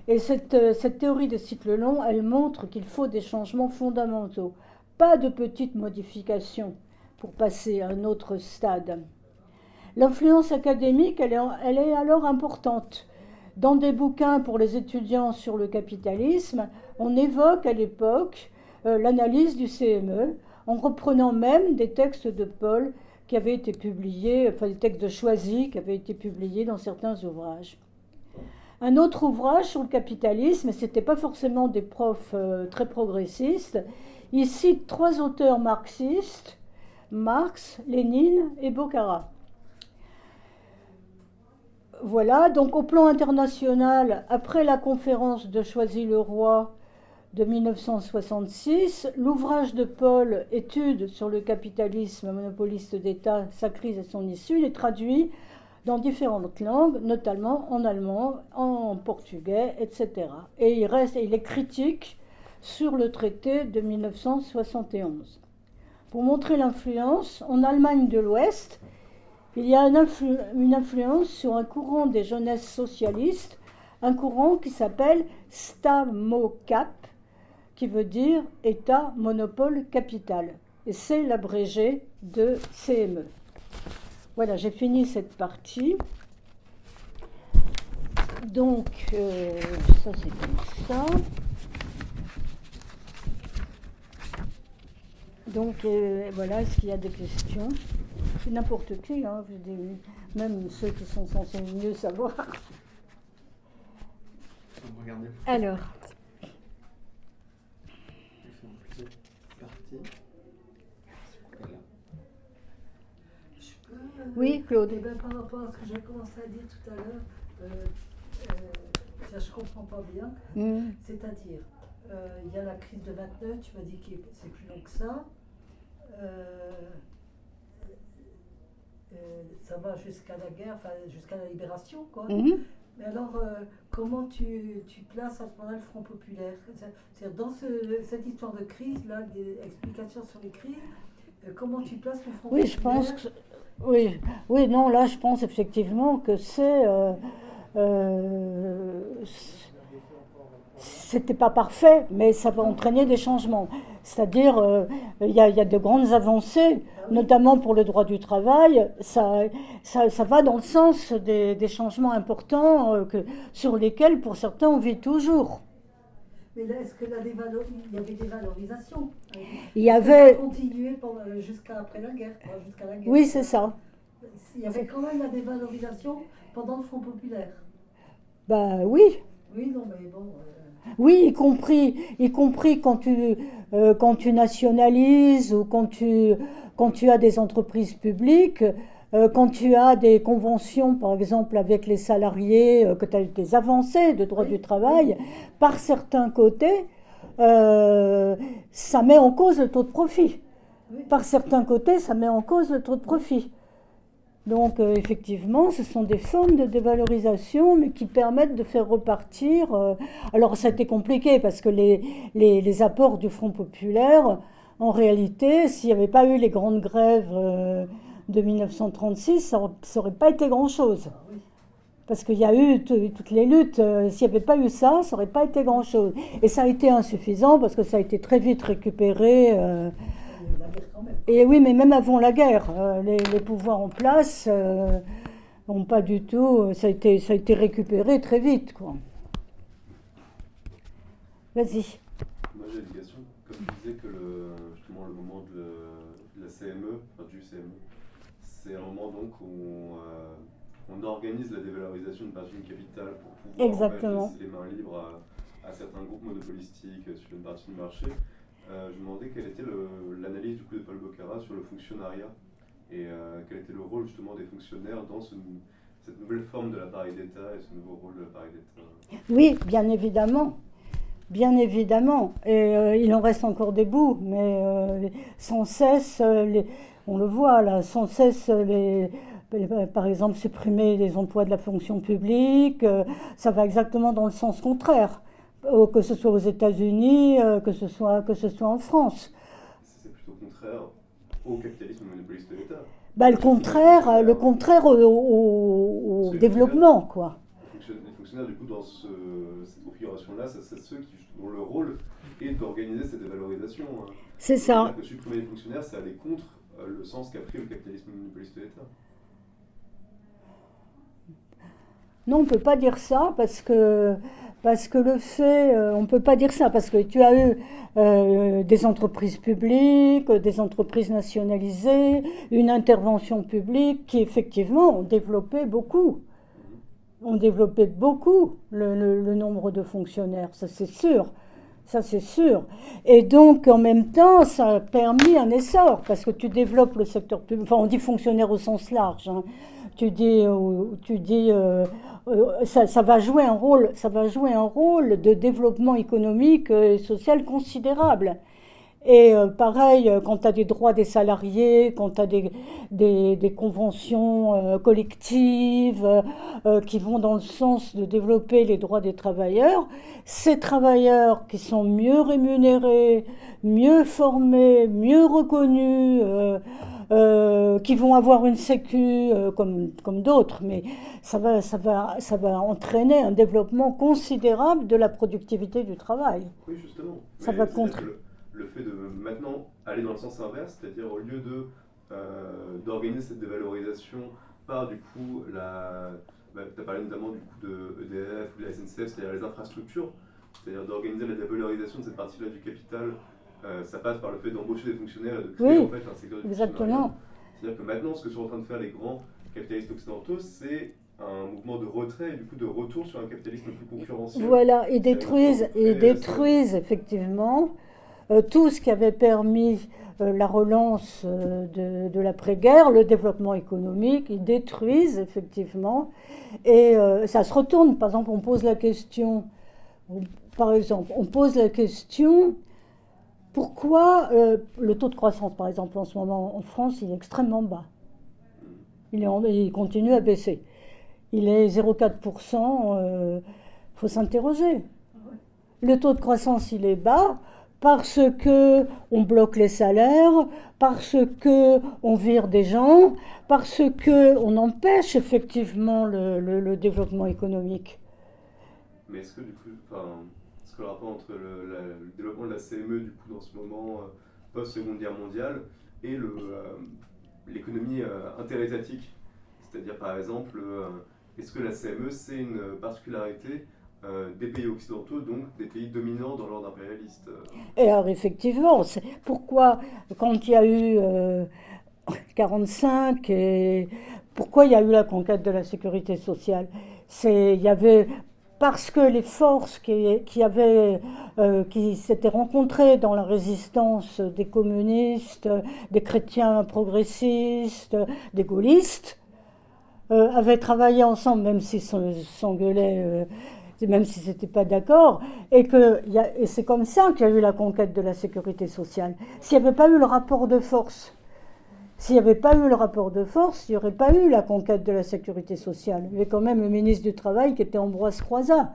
Et cette théorie des cycles longs, elle montre qu'il faut des changements fondamentaux, pas de petites modifications pour passer à un autre stade. L'influence académique, elle est alors importante. Dans des bouquins pour les étudiants sur le capitalisme, on évoque à l'époque l'analyse du CME, en reprenant même des textes de Paul qui avaient été publiés, enfin des textes de Choisy qui avaient été publiés dans certains ouvrages. Un autre ouvrage sur le capitalisme, et ce n'était pas forcément des profs très progressistes, il cite 3 auteurs marxistes, Marx, Lénine et Bokhara. Voilà, donc au plan international, après la conférence de Choisy-le-Roi de 1966, l'ouvrage de Paul, Études sur le capitalisme monopoliste d'État, sa crise et son issue, il est traduit dans différentes langues, notamment en allemand, en portugais, etc. Et il est critique sur le traité de 1971. Pour montrer l'influence, en Allemagne de l'Ouest, il y a une influence sur un courant des jeunesses socialistes, un courant qui s'appelle STAMOCAP, qui veut dire État, monopole, capital. Et c'est l'abrégé de CME. Voilà, j'ai fini cette partie. Donc, ça c'est comme ça. Donc, voilà, est-ce qu'il y a des questions? C'est n'importe qui, hein, même ceux qui sont censés mieux savoir. Alors. Oui, Claude. Eh bien, par rapport à ce que j'ai commencé à dire tout à l'heure, ça je ne comprends pas bien. C'est-à-dire, il y a la crise de 29, tu m'as dit que c'est plus long que ça. Ça va jusqu'à la guerre, enfin jusqu'à la libération, quoi. Mais alors, comment tu places à ce moment-là le Front populaire? C'est-à-dire, dans cette histoire de crise, là, des explications sur les crises, comment tu places le Front populaire? Oui, je pense que... Oui, non, là, je pense effectivement que c'était pas parfait, mais ça va entraîner des changements. C'est-à-dire, il y a de grandes avancées, notamment pour le droit du travail. Ça va dans le sens des changements importants sur lesquels, pour certains, on vit toujours. Mais là, est-ce que il y avait des valorisations? Il y avait... Ça a continué jusqu'à après la guerre, quoi, jusqu'à la guerre. Oui, c'est ça. Il y avait quand même la dévalorisation pendant le Front populaire. Bah oui. Oui, non, mais bon... Oui, y compris quand tu nationalises ou quand tu as des entreprises publiques, quand tu as des conventions, par exemple, avec les salariés, que tu as des avancées de droit du travail, par certains côtés, ça met en cause le taux de profit. Par certains côtés, ça met en cause le taux de profit. Donc, effectivement, ce sont des formes de dévalorisation, mais qui permettent de faire repartir... alors, ça a été compliqué, parce que les apports du Front populaire, en réalité, s'il n'y avait pas eu les grandes grèves de 1936, ça n'aurait pas été grand-chose. Parce qu'il y a eu toutes les luttes. S'il n'y avait pas eu ça, ça n'aurait pas été grand-chose. Et ça a été insuffisant, parce que ça a été très vite récupéré... Et oui, mais même avant la guerre, les pouvoirs en place n'ont pas du tout... Ça a été récupéré très vite, quoi. Vas-y. Moi j'ai une question. Comme tu disais que justement le moment de la CME, enfin du CME, c'est un moment donc où on organise la dévalorisation d'une partie du capital pour pouvoir laisser les mains libres à certains groupes monopolistiques sur une partie du marché. Je me demandais quelle était l'analyse du coup de Paul Bokhara sur le fonctionnariat et quel était le rôle justement des fonctionnaires dans cette nouvelle forme de l'appareil d'État et ce nouveau rôle de l'appareil d'État. Oui, bien évidemment. Bien évidemment. Et il en reste encore des bouts, mais sans cesse, on le voit là, sans cesse, par exemple, supprimer les emplois de la fonction publique, ça va exactement dans le sens contraire. Que ce soit aux États-Unis, que ce soit en France. C'est plutôt contraire. au capitalisme monopoliste de l'État. Bah, le contraire au développement, quoi. Les fonctionnaires, du coup, dans cette configuration-là, c'est ceux dont le rôle est d'organiser cette dévalorisation. C'est ça. Que supprimer les fonctionnaires, c'est aller contre le sens qu'a pris le capitalisme monopoliste de l'État. Non, on ne peut pas dire ça parce que le fait, on ne peut pas dire ça parce que tu as eu des entreprises publiques, des entreprises nationalisées, une intervention publique qui effectivement ont développé beaucoup le nombre de fonctionnaires, ça c'est sûr. Ça, c'est sûr. Et donc, en même temps, ça a permis un essor, parce que tu développes le secteur public, enfin, on dit fonctionnaire au sens large, hein. Ça va jouer un rôle de développement économique et social considérable. Et pareil, quand tu as des droits des salariés, quand tu as des conventions collectives qui vont dans le sens de développer les droits des travailleurs, ces travailleurs qui sont mieux rémunérés, mieux formés, mieux reconnus, qui vont avoir une sécu comme d'autres, mais ça va entraîner un développement considérable de la productivité du travail. Oui, justement. Ça va contribuer. Le fait de maintenant aller dans le sens inverse, c'est-à-dire au lieu d'organiser cette dévalorisation par du coup tu as parlé notamment du coup de EDF ou de la SNCF, c'est-à-dire les infrastructures, c'est-à-dire d'organiser la dévalorisation de cette partie-là du capital, ça passe par le fait d'embaucher des fonctionnaires et de créer en fait un secteur du exactement. C'est-à-dire que maintenant, ce que sont en train de faire les grands capitalistes occidentaux, c'est un mouvement de retrait et du coup de retour sur un capitalisme plus concurrentiel. Voilà, ils détruisent effectivement tout ce qui avait permis la relance de l'après-guerre, le développement économique, ils détruisent effectivement, et ça se retourne. Par exemple, on pose la question, pourquoi le taux de croissance, par exemple, en ce moment en France, il est extrêmement bas. Il continue à baisser. Il est 0,4%, faut s'interroger. Le taux de croissance, il est bas parce que on bloque les salaires, parce que on vire des gens, parce que on empêche effectivement le développement économique. Mais est-ce que du coup, est-ce que le rapport entre le développement de la CME du coup dans ce moment post-Seconde Guerre mondiale et l'économie interétatique, c'est-à-dire par exemple, est-ce que la CME c'est une particularité des pays occidentaux, donc des pays dominants dans l'ordre impérialiste? Et alors effectivement, c'est pourquoi quand il y a eu 1945, et pourquoi il y a eu la conquête de la sécurité sociale, parce que les forces qui s'étaient rencontrées dans la résistance des communistes, des chrétiens progressistes, des gaullistes, avaient travaillé ensemble, même s'ils s'engueulaient, même s'ils n'étaient pas d'accord, et c'est comme ça qu'il y a eu la conquête de la sécurité sociale. S'il n'y avait pas eu le rapport de force, il n'y aurait pas eu la conquête de la sécurité sociale. Il y avait quand même le ministre du Travail qui était Ambroise Croizat.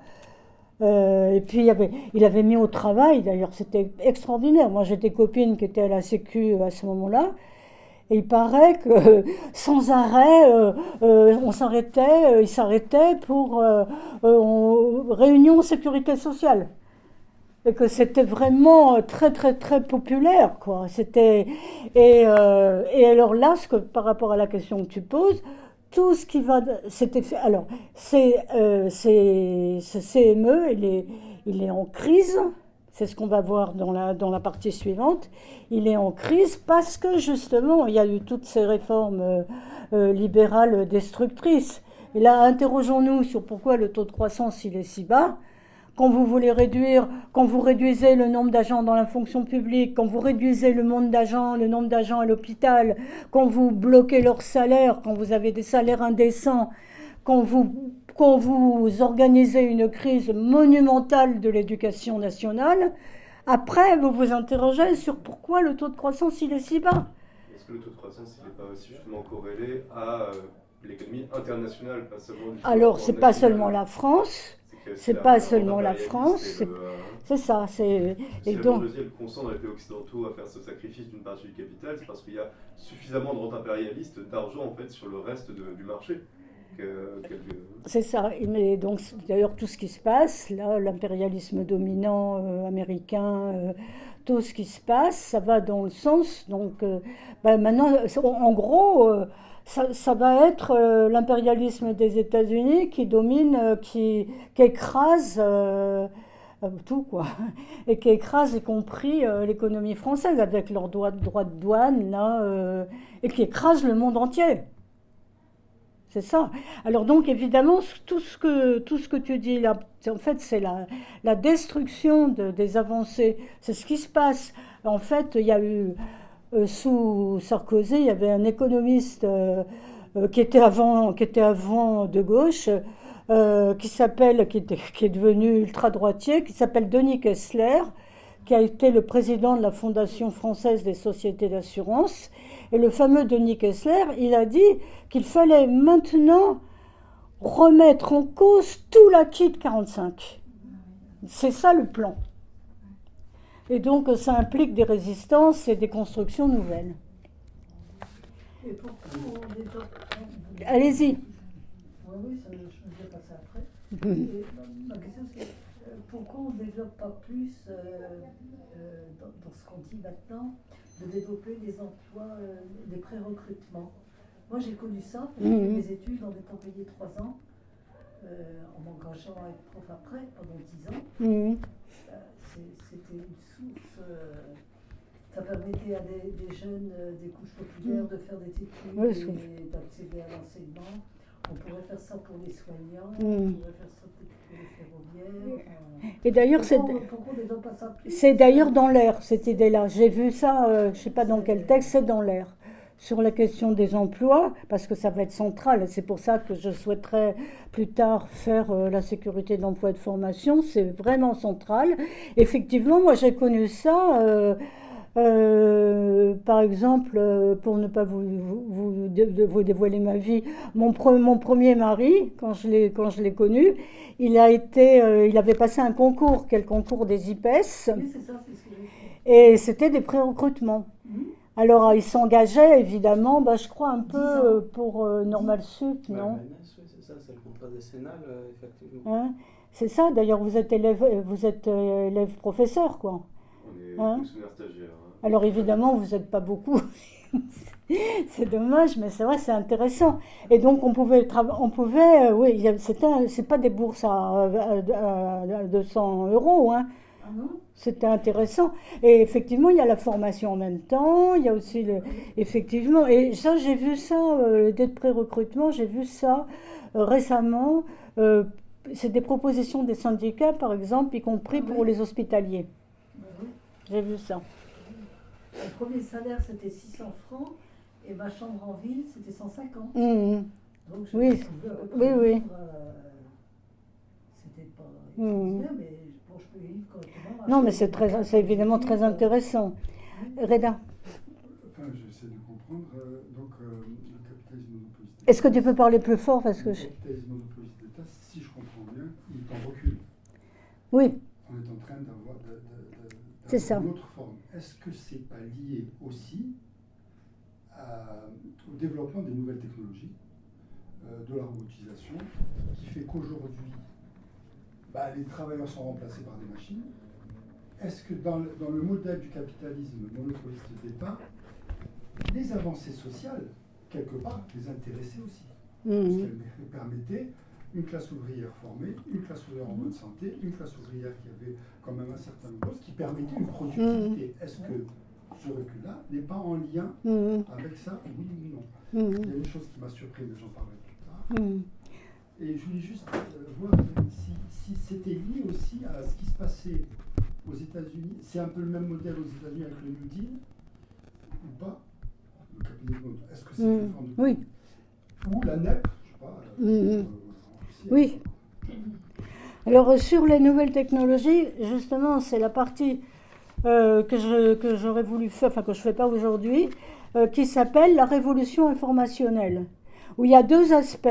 Et puis il avait mis au travail, d'ailleurs c'était extraordinaire. Moi j'ai des copines qui étaient à la Sécu à ce moment-là, et il paraît que sans arrêt, il s'arrêtait pour réunion sécurité sociale. Et que c'était vraiment très très très populaire, quoi. Et alors là, par rapport à la question que tu poses, tout ce qui va, c'était fait. Alors, ce CME, il est en crise. C'est ce qu'on va voir dans la partie suivante. Il est en crise parce que justement, il y a eu toutes ces réformes libérales destructrices. Et là, interrogeons-nous sur pourquoi le taux de croissance il est si bas. Quand vous réduisez le nombre d'agents dans la fonction publique, quand vous réduisez le nombre d'agents à l'hôpital, quand vous bloquez leurs salaires, quand vous avez des salaires indécents, quand vous organisez une crise monumentale de l'éducation nationale, après vous vous interrogez sur pourquoi le taux de croissance il est si bas. Est-ce que le taux de croissance il n'est pas aussi justement corrélé à l'économie internationale, pas seulement du Alors c'est pas seulement la France. C'est pas seulement la France, C'est ça. Si la bourgeoisie elle consent dans les pays occidentaux à faire ce sacrifice d'une partie du capital, c'est parce qu'il y a suffisamment de rente impérialiste, d'argent en fait sur le reste du marché. C'est ça. Mais donc d'ailleurs tout ce qui se passe là, l'impérialisme dominant américain, tout ce qui se passe, ça va dans le sens. Donc maintenant, en gros, ça va être l'impérialisme des États-Unis qui domine, qui écrase. Tout quoi, et qui écrase y compris l'économie française avec leurs droits de douane là, et qui écrase le monde entier. C'est ça. Alors donc évidemment tout ce que tu dis là, en fait c'est la destruction des avancées. C'est ce qui se passe. En fait, il y a eu sous Sarkozy, il y avait un économiste qui était avant de gauche. Qui est devenu ultra-droitier, qui s'appelle Denis Kessler, qui a été le président de la Fondation française des sociétés d'assurance. Et le fameux Denis Kessler, il a dit qu'il fallait maintenant remettre en cause tout l'acquis de 1945. C'est ça le plan. Et donc ça implique des résistances et des constructions nouvelles. Et pourquoi on développe... Allez-y. Oui, je vais passer après. Et ma question c'est pourquoi on ne développe pas plus, dans ce qu'on dit maintenant, de développer des emplois, des pré-recrutements. Moi j'ai connu ça, j'ai fait mes études en étant payé 3 ans, en m'engageant à être prof après, pendant 10 ans. C'était une source, ça permettait à des jeunes des couches populaires de faire des études et d'accéder à l'enseignement. On pourrait faire ça pour les soignants, on pourrait faire ça pour les ferroviaires. Et d'ailleurs, c'est d'ailleurs dans l'air, cette idée-là. J'ai vu ça, je ne sais pas dans quel texte, c'est dans l'air. Sur la question des emplois, parce que ça va être central. C'est pour ça que je souhaiterais plus tard faire la sécurité d'emploi et de formation. C'est vraiment central. Effectivement, moi j'ai connu ça... par exemple, pour ne pas vous dévoiler ma vie, mon premier mari, quand je l'ai connu, il avait passé un concours, quel concours des IPES, oui, c'est ça, c'est ce que j'ai fait. Et c'était des pré-recrutements. Alors, il s'engageait évidemment, je crois un peu pour Normal Sup, non? Oui, c'est ça, c'est le contrat décennal, effectivement. Hein, c'est ça, d'ailleurs, vous êtes élève professeur, quoi. On est fonctionnaire stagiaire. Alors évidemment, vous n'êtes pas beaucoup, c'est dommage, mais c'est vrai, c'est intéressant. Et donc on pouvait oui, c'est pas des bourses à 200 €, hein. Ah non ? C'était intéressant. Et effectivement, il y a la formation en même temps, il y a aussi effectivement, et ça j'ai vu ça, d'être pré-recrutement, j'ai vu ça récemment. C'est des propositions des syndicats, par exemple, y compris pour les hospitaliers. J'ai vu ça. Le premier salaire, c'était 600 francs, et ma chambre en ville, c'était 150. Donc, je oui, oui. C'était pas extraordinaire, mais bon, je peux vivre correctement. Non, mais c'est évidemment très intéressant. Reda. Enfin, j'essaie de comprendre. Donc, le capitalisme monopoliste. Est-ce que tu peux parler plus fort parce que le capitalisme monopoliste d'État, si je comprends bien, il est en recul. Oui. On est en train d'avoir c'est ça. Une autre forme. Est-ce que c'est pas lié aussi au développement des nouvelles technologies, de la robotisation, qui fait qu'aujourd'hui, les travailleurs sont remplacés par des machines? Est-ce que dans le modèle du capitalisme monopoliste d'État, les avancées sociales, quelque part, les intéressaient aussi? Parce qu'elles permettaient une classe ouvrière formée, une classe ouvrière en bonne santé, une classe ouvrière qui avait quand même un certain nombre de choses qui permettaient une productivité. Est-ce que ce recul-là n'est pas en lien avec ça, oui ou non? Il y a une chose qui m'a surpris, mais j'en parlerai plus tard. Et je voulais juste voir si c'était lié aussi à ce qui se passait aux États-Unis. C'est un peu le même modèle aux États-Unis avec le New Deal, ou pas? Le capitalisme, est-ce que c'est une forme de... Oui. Ou la NEP, je sais pas. Oui. Alors sur les nouvelles technologies, justement, c'est la partie que j'aurais voulu faire, enfin que je ne fais pas aujourd'hui, qui s'appelle la révolution informationnelle, où il y a 2 aspects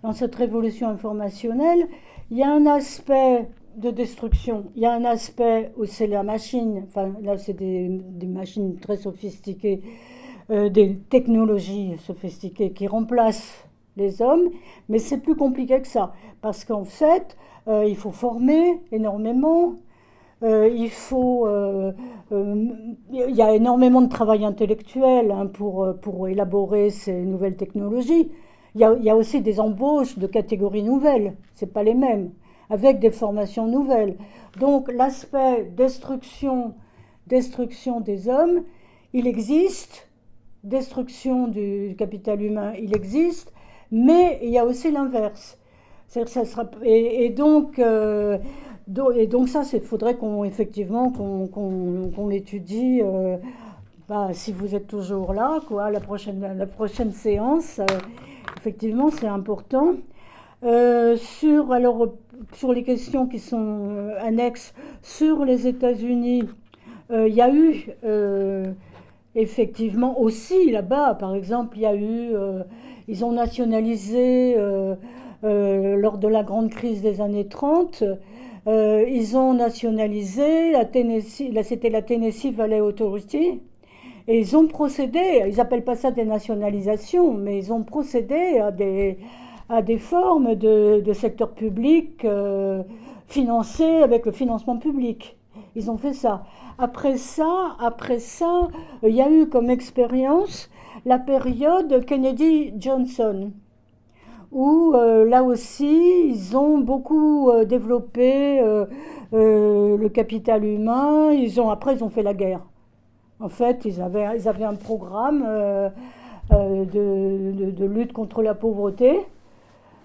dans cette révolution informationnelle. Il y a un aspect de destruction. Il y a un aspect où c'est la machine, enfin là c'est des machines très sophistiquées, des technologies sophistiquées qui remplacent les hommes, mais c'est plus compliqué que ça, parce qu'en fait, il faut former énormément, il y a énormément de travail intellectuel pour élaborer ces nouvelles technologies. Il y a aussi des embauches de catégories nouvelles, c'est pas les mêmes, avec des formations nouvelles. Donc l'aspect destruction des hommes, il existe, destruction du capital humain, il existe, mais il y a aussi l'inverse. Et donc ça, il faudrait effectivement qu'on l'étudie. Si vous êtes toujours là, quoi, la prochaine séance, effectivement, c'est important. Sur les questions qui sont annexes, sur les États-Unis, il y a eu effectivement aussi là-bas, par exemple, ils ont nationalisé lors de la grande crise des années 30, ils ont nationalisé c'était la Tennessee Valley Authority, et ils ont procédé, ils n'appellent pas ça des nationalisations, mais ils ont procédé à des formes de secteur public financés avec le financement public. Ils ont fait ça. Après ça, il y a eu comme expérience la période Kennedy-Johnson, où là aussi, ils ont beaucoup développé le capital humain. Après, ils ont fait la guerre. En fait, ils avaient un programme de lutte contre la pauvreté.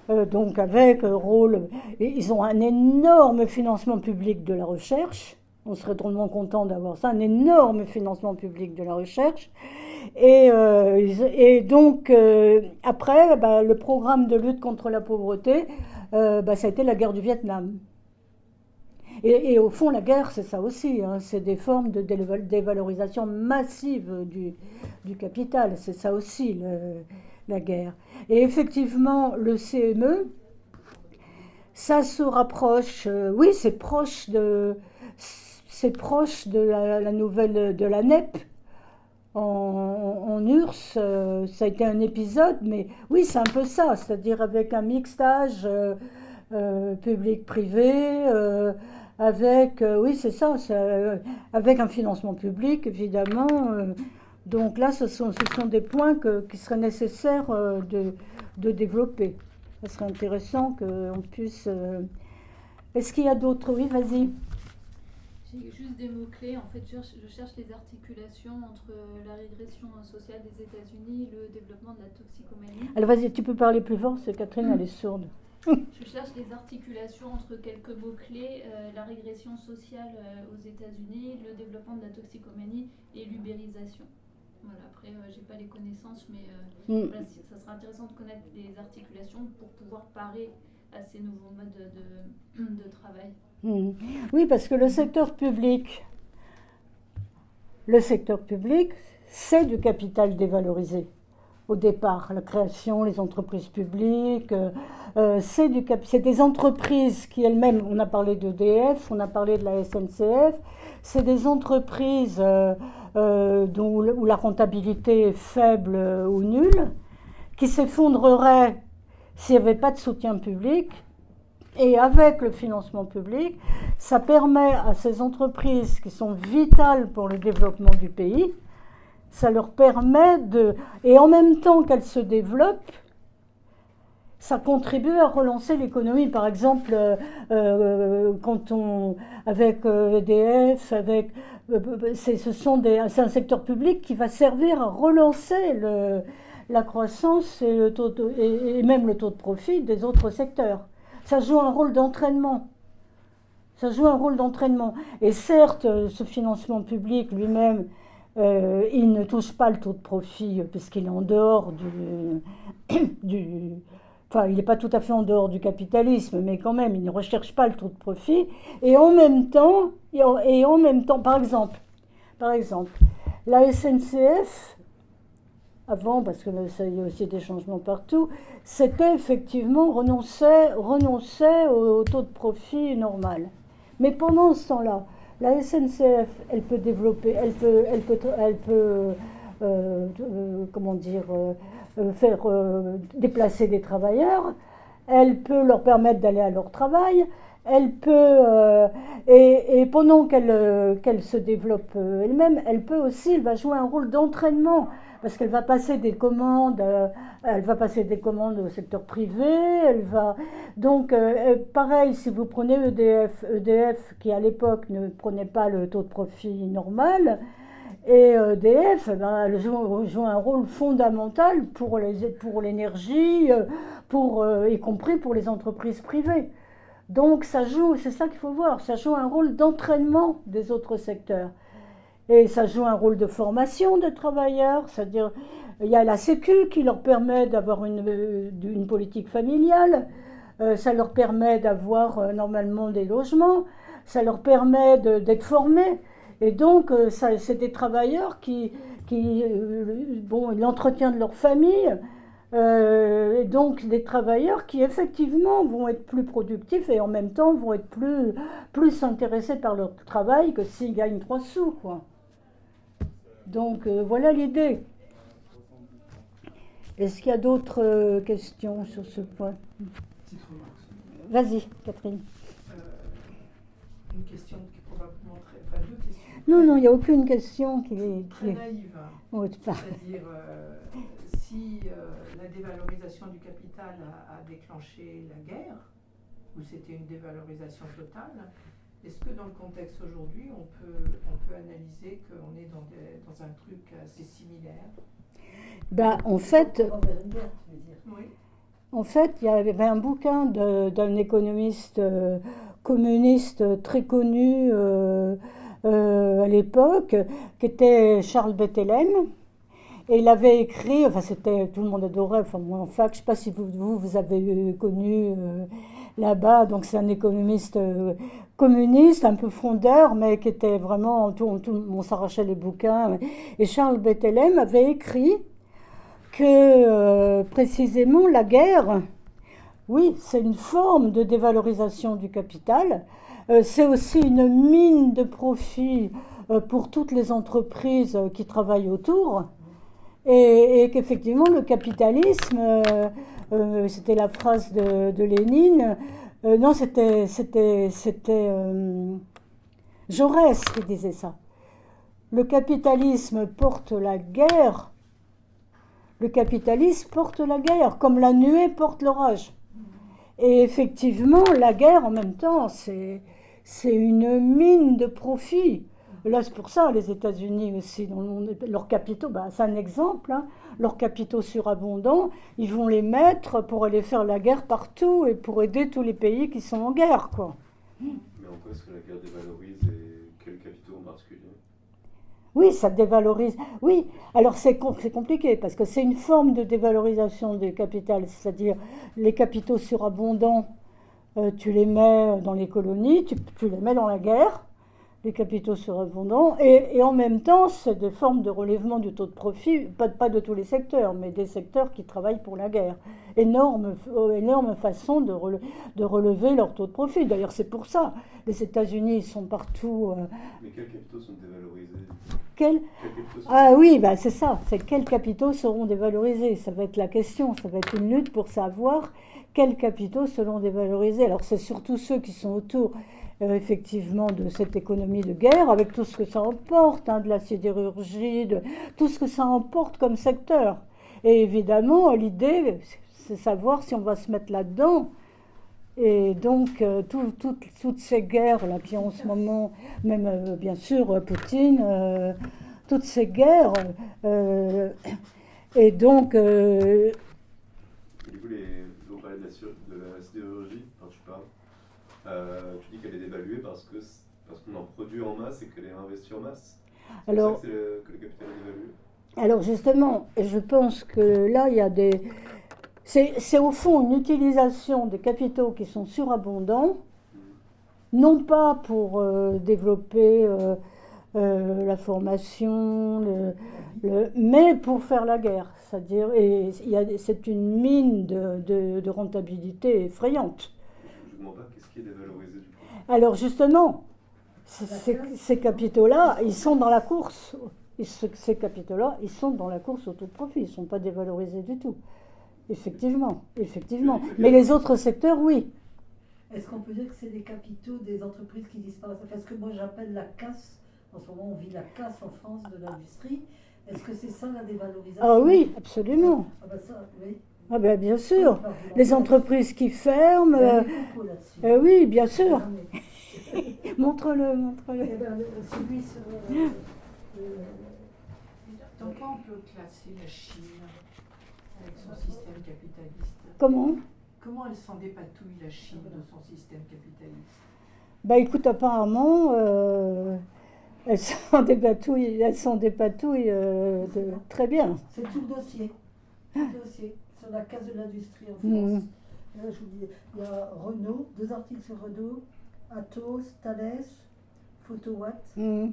Donc avec rôle, ils ont un énorme financement public de la recherche. On serait drôlement content d'avoir ça, un énorme financement public de la recherche. Et donc après, le programme de lutte contre la pauvreté, ça a été la guerre du Vietnam. Et au fond, la guerre, c'est ça aussi, hein, c'est des formes de dévalorisation massive du capital, c'est ça aussi la guerre. Et effectivement, le CME, ça se rapproche, oui, c'est proche de la nouvelle de la NEP en URSS. Ça a été un épisode, mais oui, c'est un peu ça, c'est-à-dire avec un mixtage public-privé, oui, c'est ça, avec un financement public, évidemment. Donc là, ce sont des points qui seraient nécessaires de développer. Ce serait intéressant qu'on puisse... Est-ce qu'il y a d'autres? Oui, vas-y. J'ai juste des mots-clés. En fait, je cherche les articulations entre la régression sociale des États-Unis et le développement de la toxicomanie. Alors vas-y, tu peux parler plus fort, parce que Catherine, elle est sourde. Je cherche les articulations entre quelques mots-clés, la régression sociale aux États-Unis, le développement de la toxicomanie et l'ubérisation. Voilà, après, j'ai pas les connaissances, mais voilà, ça sera intéressant de connaître les articulations pour pouvoir parer à ces nouveaux modes de travail. Oui, parce que le secteur public, c'est du capital dévalorisé. Au départ, la création, les entreprises publiques, c'est des entreprises qui elles-mêmes, on a parlé d'EDF, on a parlé de la SNCF, c'est des entreprises où la rentabilité est faible ou nulle, qui s'effondreraient s'il n'y avait pas de soutien public. Et avec le financement public, ça permet à ces entreprises qui sont vitales pour le développement du pays, ça leur permet et en même temps qu'elles se développent, ça contribue à relancer l'économie. Par exemple, avec EDF, c'est un secteur public qui va servir à relancer la croissance et même le taux de profit des autres secteurs. Ça joue un rôle d'entraînement. Et certes, ce financement public lui-même, il ne touche pas le taux de profit puisqu'il est en dehors enfin, il n'est pas tout à fait en dehors du capitalisme, mais quand même, il ne recherche pas le taux de profit. Et en même temps, par exemple, la SNCF, avant, parce que il y a aussi des changements partout, c'était effectivement renoncer au taux de profit normal. Mais pendant ce temps-là, la SNCF, elle peut développer, comment dire, faire déplacer des travailleurs, elle peut leur permettre d'aller à leur travail, elle peut, et pendant qu'elle se développe elle-même, elle va jouer un rôle d'entraînement, parce qu'elle va passer des commandes, au secteur privé, donc pareil, si vous prenez EDF qui à l'époque ne prenait pas le taux de profit normal, et EDF, elle joue un rôle fondamental pour l'énergie, y compris pour les entreprises privées. Donc ça joue, c'est ça qu'il faut voir, ça joue un rôle d'entraînement des autres secteurs. Et ça joue un rôle de formation de travailleurs, c'est-à-dire il y a la Sécu qui leur permet d'avoir une politique familiale, ça leur permet d'avoir normalement des logements, ça leur permet d'être formés. Et donc c'est des travailleurs qui l'entretien de leur famille, et donc des travailleurs qui effectivement vont être plus productifs et en même temps vont être plus intéressés par leur travail que s'ils gagnent 3 sous, quoi. Donc voilà l'idée. Est-ce qu'il y a d'autres questions sur ce point? Petite remarque. Vas-y, Catherine. Une question qui est probablement deux questions. Non, il n'y a aucune question qui est très naïve. C'est-à-dire, si la dévalorisation du capital a déclenché la guerre, ou c'était une dévalorisation totale, est-ce que dans le contexte aujourd'hui, on peut analyser qu'on est dans un truc assez similaire? En fait, oui. En fait, il y avait un bouquin d'un économiste communiste très connu à l'époque, qui était Charles Bettelem. Et il avait écrit, tout le monde adorait, moi en fac, je ne sais pas si vous avez connu là-bas, donc c'est un économiste communiste, un peu frondeur, mais qui était vraiment, on s'arrachait les bouquins. Et Charles Bettelem avait écrit que précisément la guerre, oui, c'est une forme de dévalorisation du capital, c'est aussi une mine de profit pour toutes les entreprises qui travaillent autour, et qu'effectivement le capitalisme, c'était la phrase de Lénine, non, c'était Jaurès qui disait ça. Le capitalisme porte la guerre. Le capitalisme porte la guerre, comme la nuée porte l'orage. Et effectivement, la guerre, en même temps, c'est une mine de profit. Là, c'est pour ça, les États-Unis aussi, leurs capitaux, c'est un exemple, hein, leurs capitaux surabondants, ils vont les mettre pour aller faire la guerre partout et pour aider tous les pays qui sont en guerre, quoi. Mais en quoi est-ce que la guerre dévalorise et quels capitaux en particulier? Oui, ça dévalorise. Oui, alors c'est compliqué parce que c'est une forme de dévalorisation du capital, c'est-à-dire les capitaux surabondants, tu les mets dans les colonies, tu les mets dans la guerre, les capitaux surabondants, et en même temps, c'est des formes de relèvement du taux de profit, pas de tous les secteurs, mais des secteurs qui travaillent pour la guerre. Énorme façon de relever leur taux de profit. D'ailleurs, c'est pour ça, les États-Unis sont partout. Mais quels capitaux sont dévalorisés? Oui, c'est ça, c'est quels capitaux seront dévalorisés. Ça va être la question, ça va être une lutte pour savoir quels capitaux seront dévalorisés. Alors, c'est surtout ceux qui sont autour. Effectivement de cette économie de guerre, avec tout ce que ça emporte, de la sidérurgie, tout ce que ça emporte comme secteur. Et évidemment, l'idée, c'est savoir si on va se mettre là-dedans. Et donc, toutes ces guerres-là qui en ce moment, même bien sûr Poutine, toutes ces guerres, et donc... Du coup, vous parlez de la sidérurgie, quand tu parles. Tu dis qu'elle est dévaluée parce qu'on en produit en masse et qu'elle est investie en masse. C'est pour ça que le capital est dévalué. Alors justement, je pense que là, il y a c'est au fond une utilisation des capitaux qui sont surabondants, non pas pour développer la formation, mais pour faire la guerre. C'est-à-dire, c'est une mine de rentabilité effrayante. Je ne demande pas qu'est-ce qui est dévalorisé du coup. Alors justement, ces capitaux-là, ils sont dans la course. Ces capitaux-là, ils sont dans la course au taux de profit. Ils ne sont pas dévalorisés du tout. Effectivement. Mais les autres secteurs, oui. Est-ce qu'on peut dire que c'est les capitaux des entreprises qui disparaissent? Enfin, ce que moi j'appelle la casse, en ce moment on vit la casse en France de l'industrie. Est-ce que c'est ça la dévalorisation? Ah oui, absolument. Ah ben ça, oui. Ah ben bien sûr. Les entreprises qui ferment. Il y a des propos là-dessus. Oui, bien sûr. Ah, mais- Montre-le. Eh ben, celui sur, Dans quoi on peut classer la Chine avec son système capitaliste? Comment elle s'en dépatouille, la Chine, de son système capitaliste? Bah écoute, apparemment, elles s'en dépatouillent très bien. c'est tout le dossier. Tout le dossier sur la casse de l'industrie en France. Mhm. Là, je vous dis, il y a Renault, 2 articles sur Renault, Atos, Thales, Photowatt, Mhm.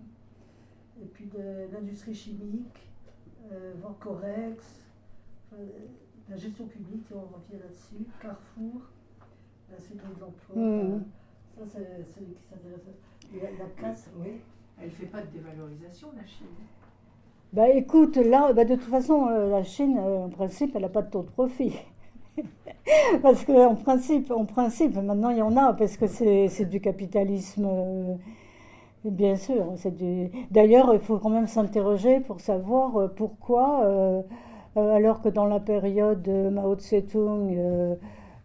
et puis de l'industrie chimique, Vancorex, la gestion publique, on revient là-dessus, Carrefour, la sécurité de l'emploi. Mhm. Ça, c'est celui qui s'intéresse. La casse, oui. Elle ne fait pas de dévalorisation, la Chine. Bah écoute, là, de toute façon, la Chine, en principe, elle n'a pas de taux de profit. Parce qu'en principe, maintenant il y en a, parce que c'est du capitalisme, bien sûr. D'ailleurs, il faut quand même s'interroger pour savoir pourquoi, alors que dans la période de Mao Tse-tung,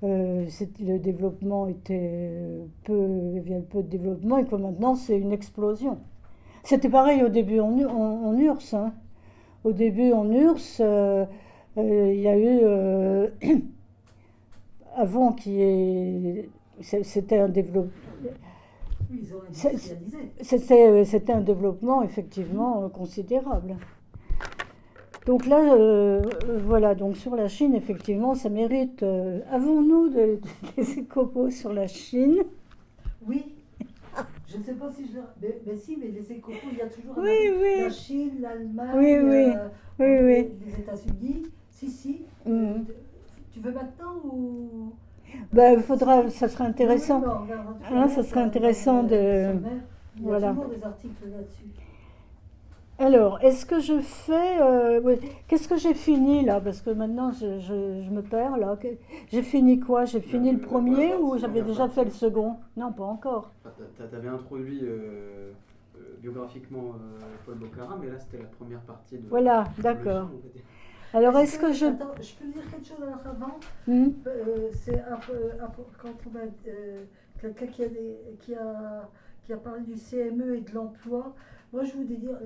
le développement était il y avait peu de développement, et que maintenant c'est une explosion. C'était pareil au début en URSS. Hein. Au début en URSS, il y a eu, avant c'était un développement. Ils ont industrialisé. C'était un développement effectivement considérable. Donc là, voilà, donc sur la Chine, effectivement, ça mérite. Avons-nous des écopos sur la Chine? Oui. Je ne sais pas si je. Mais si, mais les écopos, il y a toujours Oui. la Chine, l'Allemagne, Oui. les États-Unis. Si. Mhm. Tu veux maintenant ou. Ça serait intéressant. Ça serait intéressant de. Il y a Voilà. toujours des articles là-dessus. Alors, est-ce que je fais. Oui. Qu'est-ce que j'ai fini là? Parce que maintenant, je me perds là. J'ai fini quoi? J'ai fini le premier ou j'avais déjà fait le second? Non, pas encore. Tu avais introduit biographiquement Paul Boccara, mais là c'était la première partie de. Voilà, de d'accord. leçon, on va dire. Alors, est-ce que je. Attends, je peux dire quelque chose alors avant? Hmm. C'est quand on a quelqu'un qui a parlé du CME et de l'emploi. Moi, je voulais dire,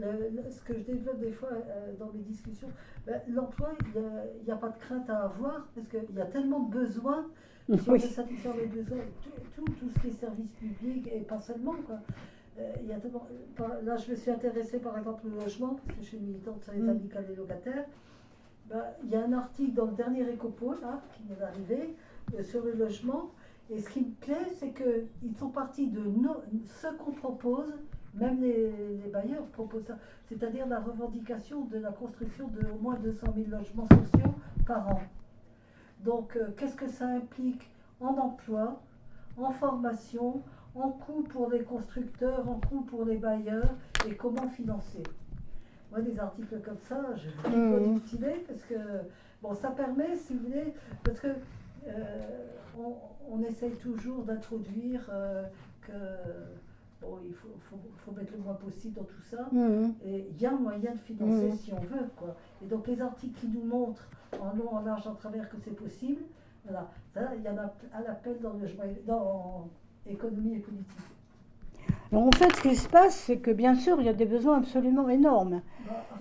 ce que je développe des fois dans mes discussions, l'emploi, il n'y a pas de crainte à avoir, parce qu'il y a tellement de besoins, si on veut satisfaire les besoins, tout ce qui est service public, et pas seulement, quoi. Il y a tellement, là, je me suis intéressée, par exemple, au logement, parce que je suis militante sur les syndicats des locataires. Il y a un article dans le dernier Ecopo, là, qui vient d'arriver, sur le logement, et ce qui me plaît, c'est qu'ils sont partis de ce qu'on propose. Même les bailleurs proposent ça, c'est-à-dire la revendication de la construction de au moins 200 000 logements sociaux par an. Donc, qu'est-ce que ça implique en emploi, en formation, en coût pour les constructeurs, en coût pour les bailleurs, et comment financer? Moi, des articles comme ça, je vais utiliser parce que, bon, ça permet, si vous voulez, parce que on essaye toujours d'introduire que... Bon, il faut mettre le moins possible dans tout ça. Et il y a un moyen de financer si on veut, quoi. Et donc les articles qui nous montrent en long, en large, en travers que c'est possible, voilà. Ça, il y en a à l'appel dans économie et politique. Alors, en fait, ce qui se passe, c'est que bien sûr, il y a des besoins absolument énormes.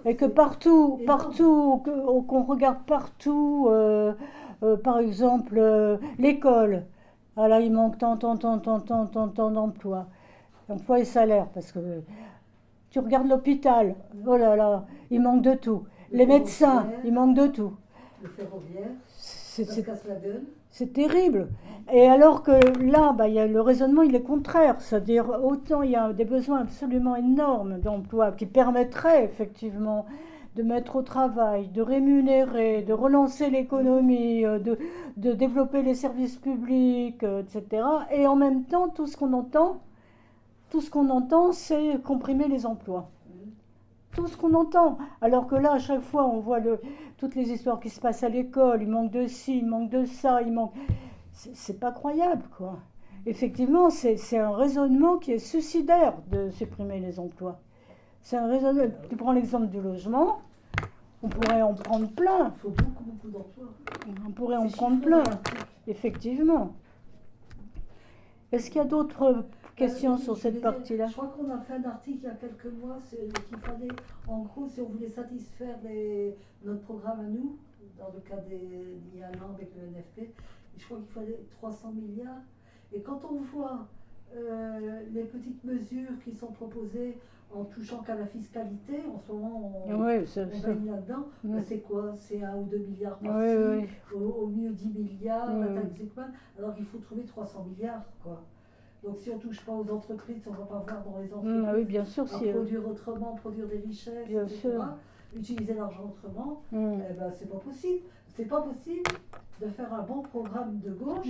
Et que partout, qu'on regarde partout, par exemple, l'école, là, il manque tant d'emplois. Emploi et salaire, parce que tu regardes l'hôpital, oh là là, il manque de tout. Les médecins, il manque de tout. Le ferroviaire, ça se casse la gueule. C'est terrible. Et alors que là, le raisonnement, il est contraire. C'est-à-dire, autant il y a des besoins absolument énormes d'emplois qui permettraient effectivement de mettre au travail, de rémunérer, de relancer l'économie, de développer les services publics, etc. Et en même temps, tout ce qu'on entend, tout ce qu'on entend, c'est comprimer les emplois. Tout ce qu'on entend. Alors que là, à chaque fois, on voit toutes les histoires qui se passent à l'école, il manque de ci, il manque de ça, il manque... C'est pas croyable, quoi. Effectivement, c'est un raisonnement qui est suicidaire de supprimer les emplois. C'est un raisonnement... Tu prends l'exemple du logement, on pourrait en prendre plein. Il faut beaucoup, beaucoup d'emplois. On pourrait en prendre plein, effectivement. Est-ce qu'il y a d'autres questions sur cette partie-là? Je crois qu'on a fait un article il y a quelques mois, qu'il fallait, en gros, si on voulait satisfaire notre programme à nous, dans le cas d'il y a un an avec le NFP, je crois qu'il fallait 300 milliards. Et quand on voit les petites mesures qui sont proposées en touchant qu'à la fiscalité, en ce moment on baigne là-dedans, c'est quoi? C'est 1 ou 2 milliards par-ci, au mieux 10 milliards, la taxe Ekman, alors qu'il faut trouver 300 milliards, quoi. Donc si on ne touche pas aux entreprises, on ne va pas voir dans les entreprises oui, bien sûr, produire autrement, produire des richesses, bien etc. Sûr. Utiliser l'argent autrement, eh ben, c'est pas possible. C'est pas possible de faire un bon programme de gauche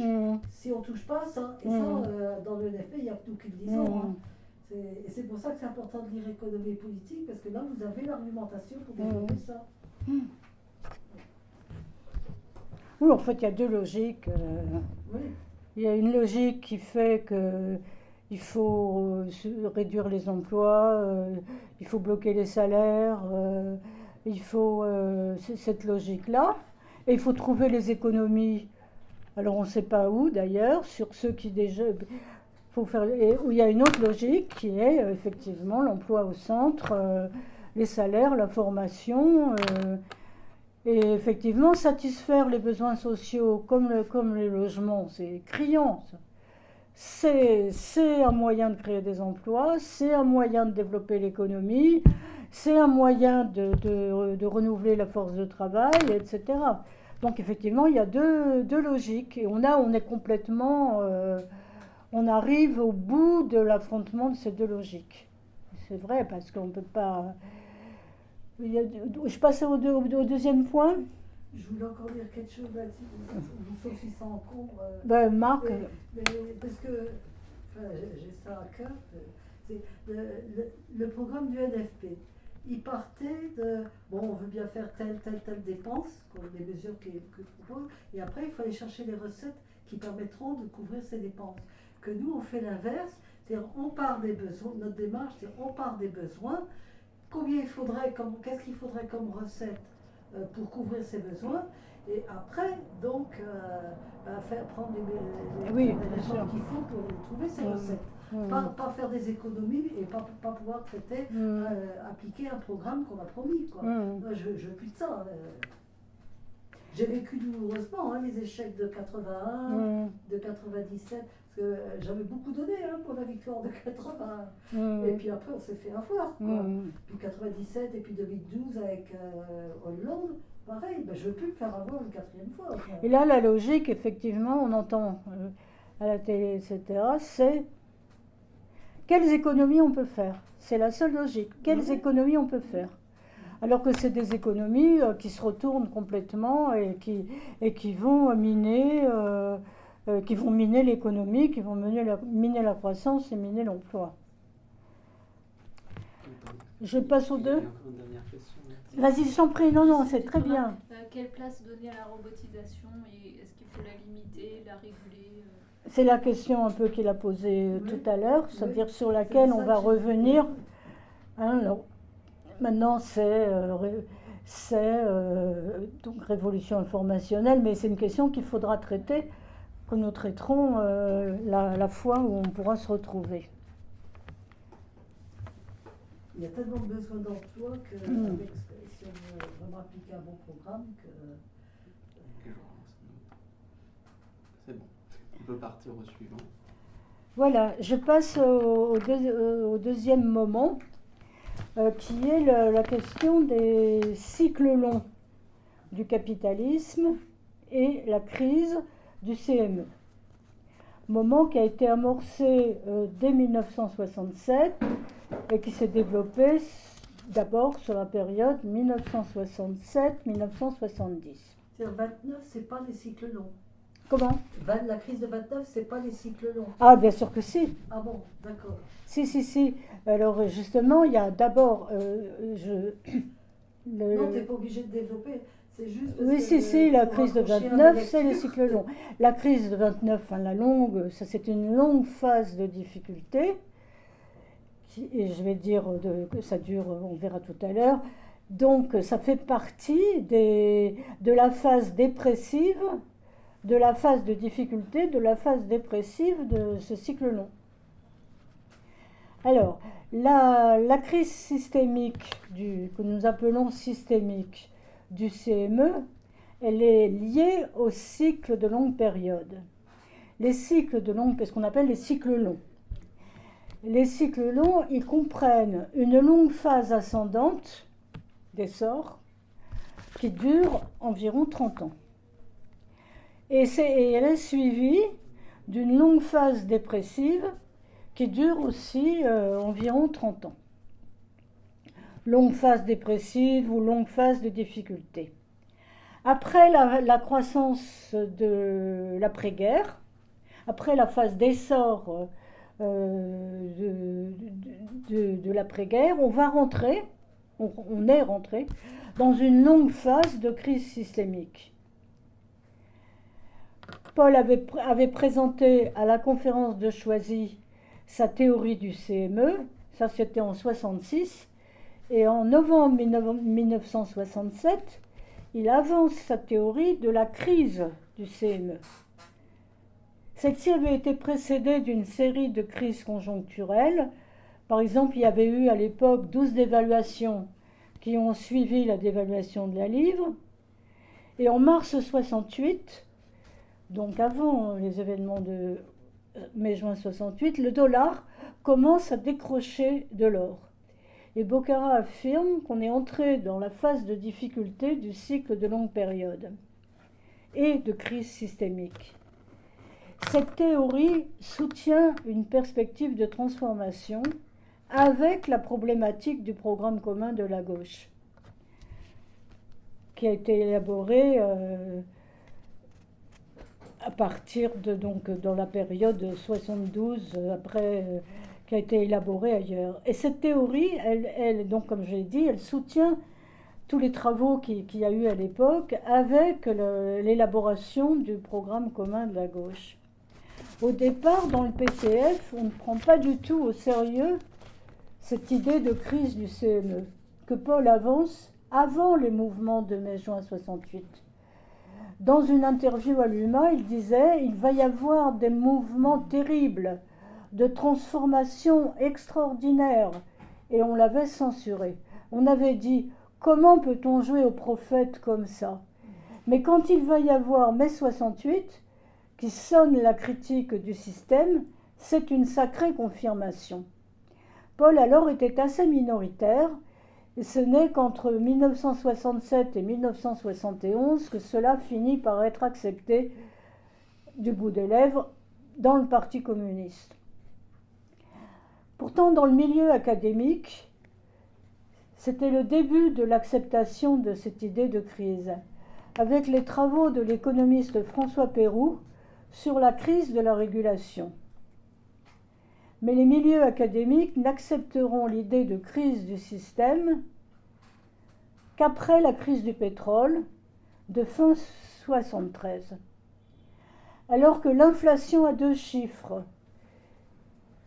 si on ne touche pas ça. Et ça, dans le NFP, il n'y a que nous qui le disons. Hein. Et c'est pour ça que c'est important de lire économie et politique, parce que là, vous avez l'argumentation pour développer ça. Oui, en fait, il y a deux logiques. Oui. Il y a une logique qui fait qu'il faut réduire les emplois, il faut bloquer les salaires, il faut cette logique-là. Et il faut trouver les économies, alors on ne sait pas où d'ailleurs, sur ceux qui déjà... Faut faire, et où il y a une autre logique qui est effectivement l'emploi au centre, les salaires, la formation, et effectivement satisfaire les besoins sociaux comme les logements, c'est criant. C'est un moyen de créer des emplois, c'est un moyen de développer l'économie, c'est un moyen de renouveler la force de travail, etc. Donc effectivement, il y a deux logiques, et on est complètement... on arrive au bout de l'affrontement de ces deux logiques. C'est vrai, parce qu'on ne peut pas... Je passe au deuxième point. Je voulais encore dire quelque chose là-dessus, sauf si ça encombre. Marc. Mais parce que, j'ai ça à cœur, c'est le programme du NFP. Il partait de, on veut bien faire telle dépense, comme les mesures que propose, et après il faut aller chercher les recettes qui permettront de couvrir ces dépenses. Que nous, on fait l'inverse, c'est-à-dire on part des besoins, notre démarche, c'est on part des besoins, qu'est-ce qu'il faudrait comme recette pour couvrir ces besoins, et après, donc, prendre les éléments qu'il faut pour trouver ces recettes. Pas faire des économies et pas pouvoir traiter, appliquer un programme qu'on a promis, quoi. Moi, je veux plus de ça. J'ai vécu douloureusement les échecs de 81, de 97, parce que j'avais beaucoup donné pour la victoire de 81. Et puis après, on s'est fait avoir, quoi. Puis 97 et puis 2012 avec Hollande, pareil, je ne veux plus me faire avoir une quatrième fois. Et là, la logique, effectivement, on entend à la télé, etc., c'est quelles économies on peut faire. C'est la seule logique. Quelles économies on peut faire. Alors que c'est des économies qui se retournent complètement et qui vont miner l'économie, qui vont miner la croissance et miner l'emploi. Je passe aux deux. Vas-y, je t'en prie. Non, c'est très bien. Quelle place donner à la robotisation et est-ce qu'il faut la limiter, la réguler C'est la question un peu qu'il a posée tout à l'heure, c'est-à-dire sur laquelle on va revenir. Maintenant, c'est donc révolution informationnelle, mais c'est une question qu'il faudra traiter, que nous traiterons la fois où on pourra se retrouver. Il y a tellement besoin d'emploi que si on veut vraiment appliquer un bon programme que... C'est bon, on peut partir au suivant. Voilà, je passe au deuxième moment. Qui est la question des cycles longs du capitalisme et la crise du CME. Moment qui a été amorcé dès 1967 et qui s'est développé d'abord sur la période 1967-1970. C'est-à-dire 29, c'est pas des cycles longs. Comment? La crise de 29, c'est pas les cycles longs. Ah, bien sûr que si. Ah bon, d'accord. Si. Alors, justement, il y a d'abord... Non, t'es pas obligé de développer. C'est juste. Oui, si, la crise de 29, c'est les cycles longs. La crise de 29, ça c'est une longue phase de difficulté. Et je vais dire que ça dure, on verra tout à l'heure. Donc, ça fait partie de la phase dépressive, de la phase de difficulté, de la phase dépressive de ce cycle long. Alors, la crise systémique, que nous appelons systémique, du CME, elle est liée au cycle de longue période. Les cycles de longue, ce qu'on appelle les cycles longs. Les cycles longs, ils comprennent une longue phase ascendante d'essor qui dure environ 30 ans. Et elle est suivie d'une longue phase dépressive qui dure aussi environ 30 ans. Longue phase dépressive ou longue phase de difficulté. Après la croissance de l'après-guerre, après la phase d'essor de l'après-guerre, on est rentré dans une longue phase de crise systémique. Paul avait présenté à la conférence de Choisy sa théorie du CME, ça c'était en 1966, et en novembre 1967, il avance sa théorie de la crise du CME. Celle-ci avait été précédée d'une série de crises conjoncturelles. Par exemple, il y avait eu à l'époque 12 dévaluations qui ont suivi la dévaluation de la livre. Et en mars 1968, donc avant les événements de mai-juin 68, le dollar commence à décrocher de l'or. Et Boccara affirme qu'on est entré dans la phase de difficulté du cycle de longue période et de crise systémique. Cette théorie soutient une perspective de transformation avec la problématique du programme commun de la gauche, qui a été élaboré à partir dans la période 72, qui a été élaborée ailleurs. Et cette théorie, elle donc, comme je l'ai dit, elle soutient tous les travaux qu'il y a eu à l'époque avec l'élaboration du programme commun de la gauche. Au départ, dans le PCF, on ne prend pas du tout au sérieux cette idée de crise du CME que Paul avance avant les mouvements de mai-juin 68. Dans une interview à l'UMA, il disait « Il va y avoir des mouvements terribles, de transformation extraordinaire ». Et on l'avait censuré. On avait dit « Comment peut-on jouer au prophète comme ça ?» Mais quand il va y avoir mai 68, qui sonne la critique du système, c'est une sacrée confirmation. Paul alors était assez minoritaire, et ce n'est qu'entre 1967 et 1971 que cela finit par être accepté du bout des lèvres dans le Parti communiste. Pourtant, dans le milieu académique, c'était le début de l'acceptation de cette idée de crise, avec les travaux de l'économiste François Pérou sur la crise de la régulation. Mais les milieux académiques n'accepteront l'idée de crise du système qu'après la crise du pétrole de fin 1973. Alors que l'inflation à 2 chiffres,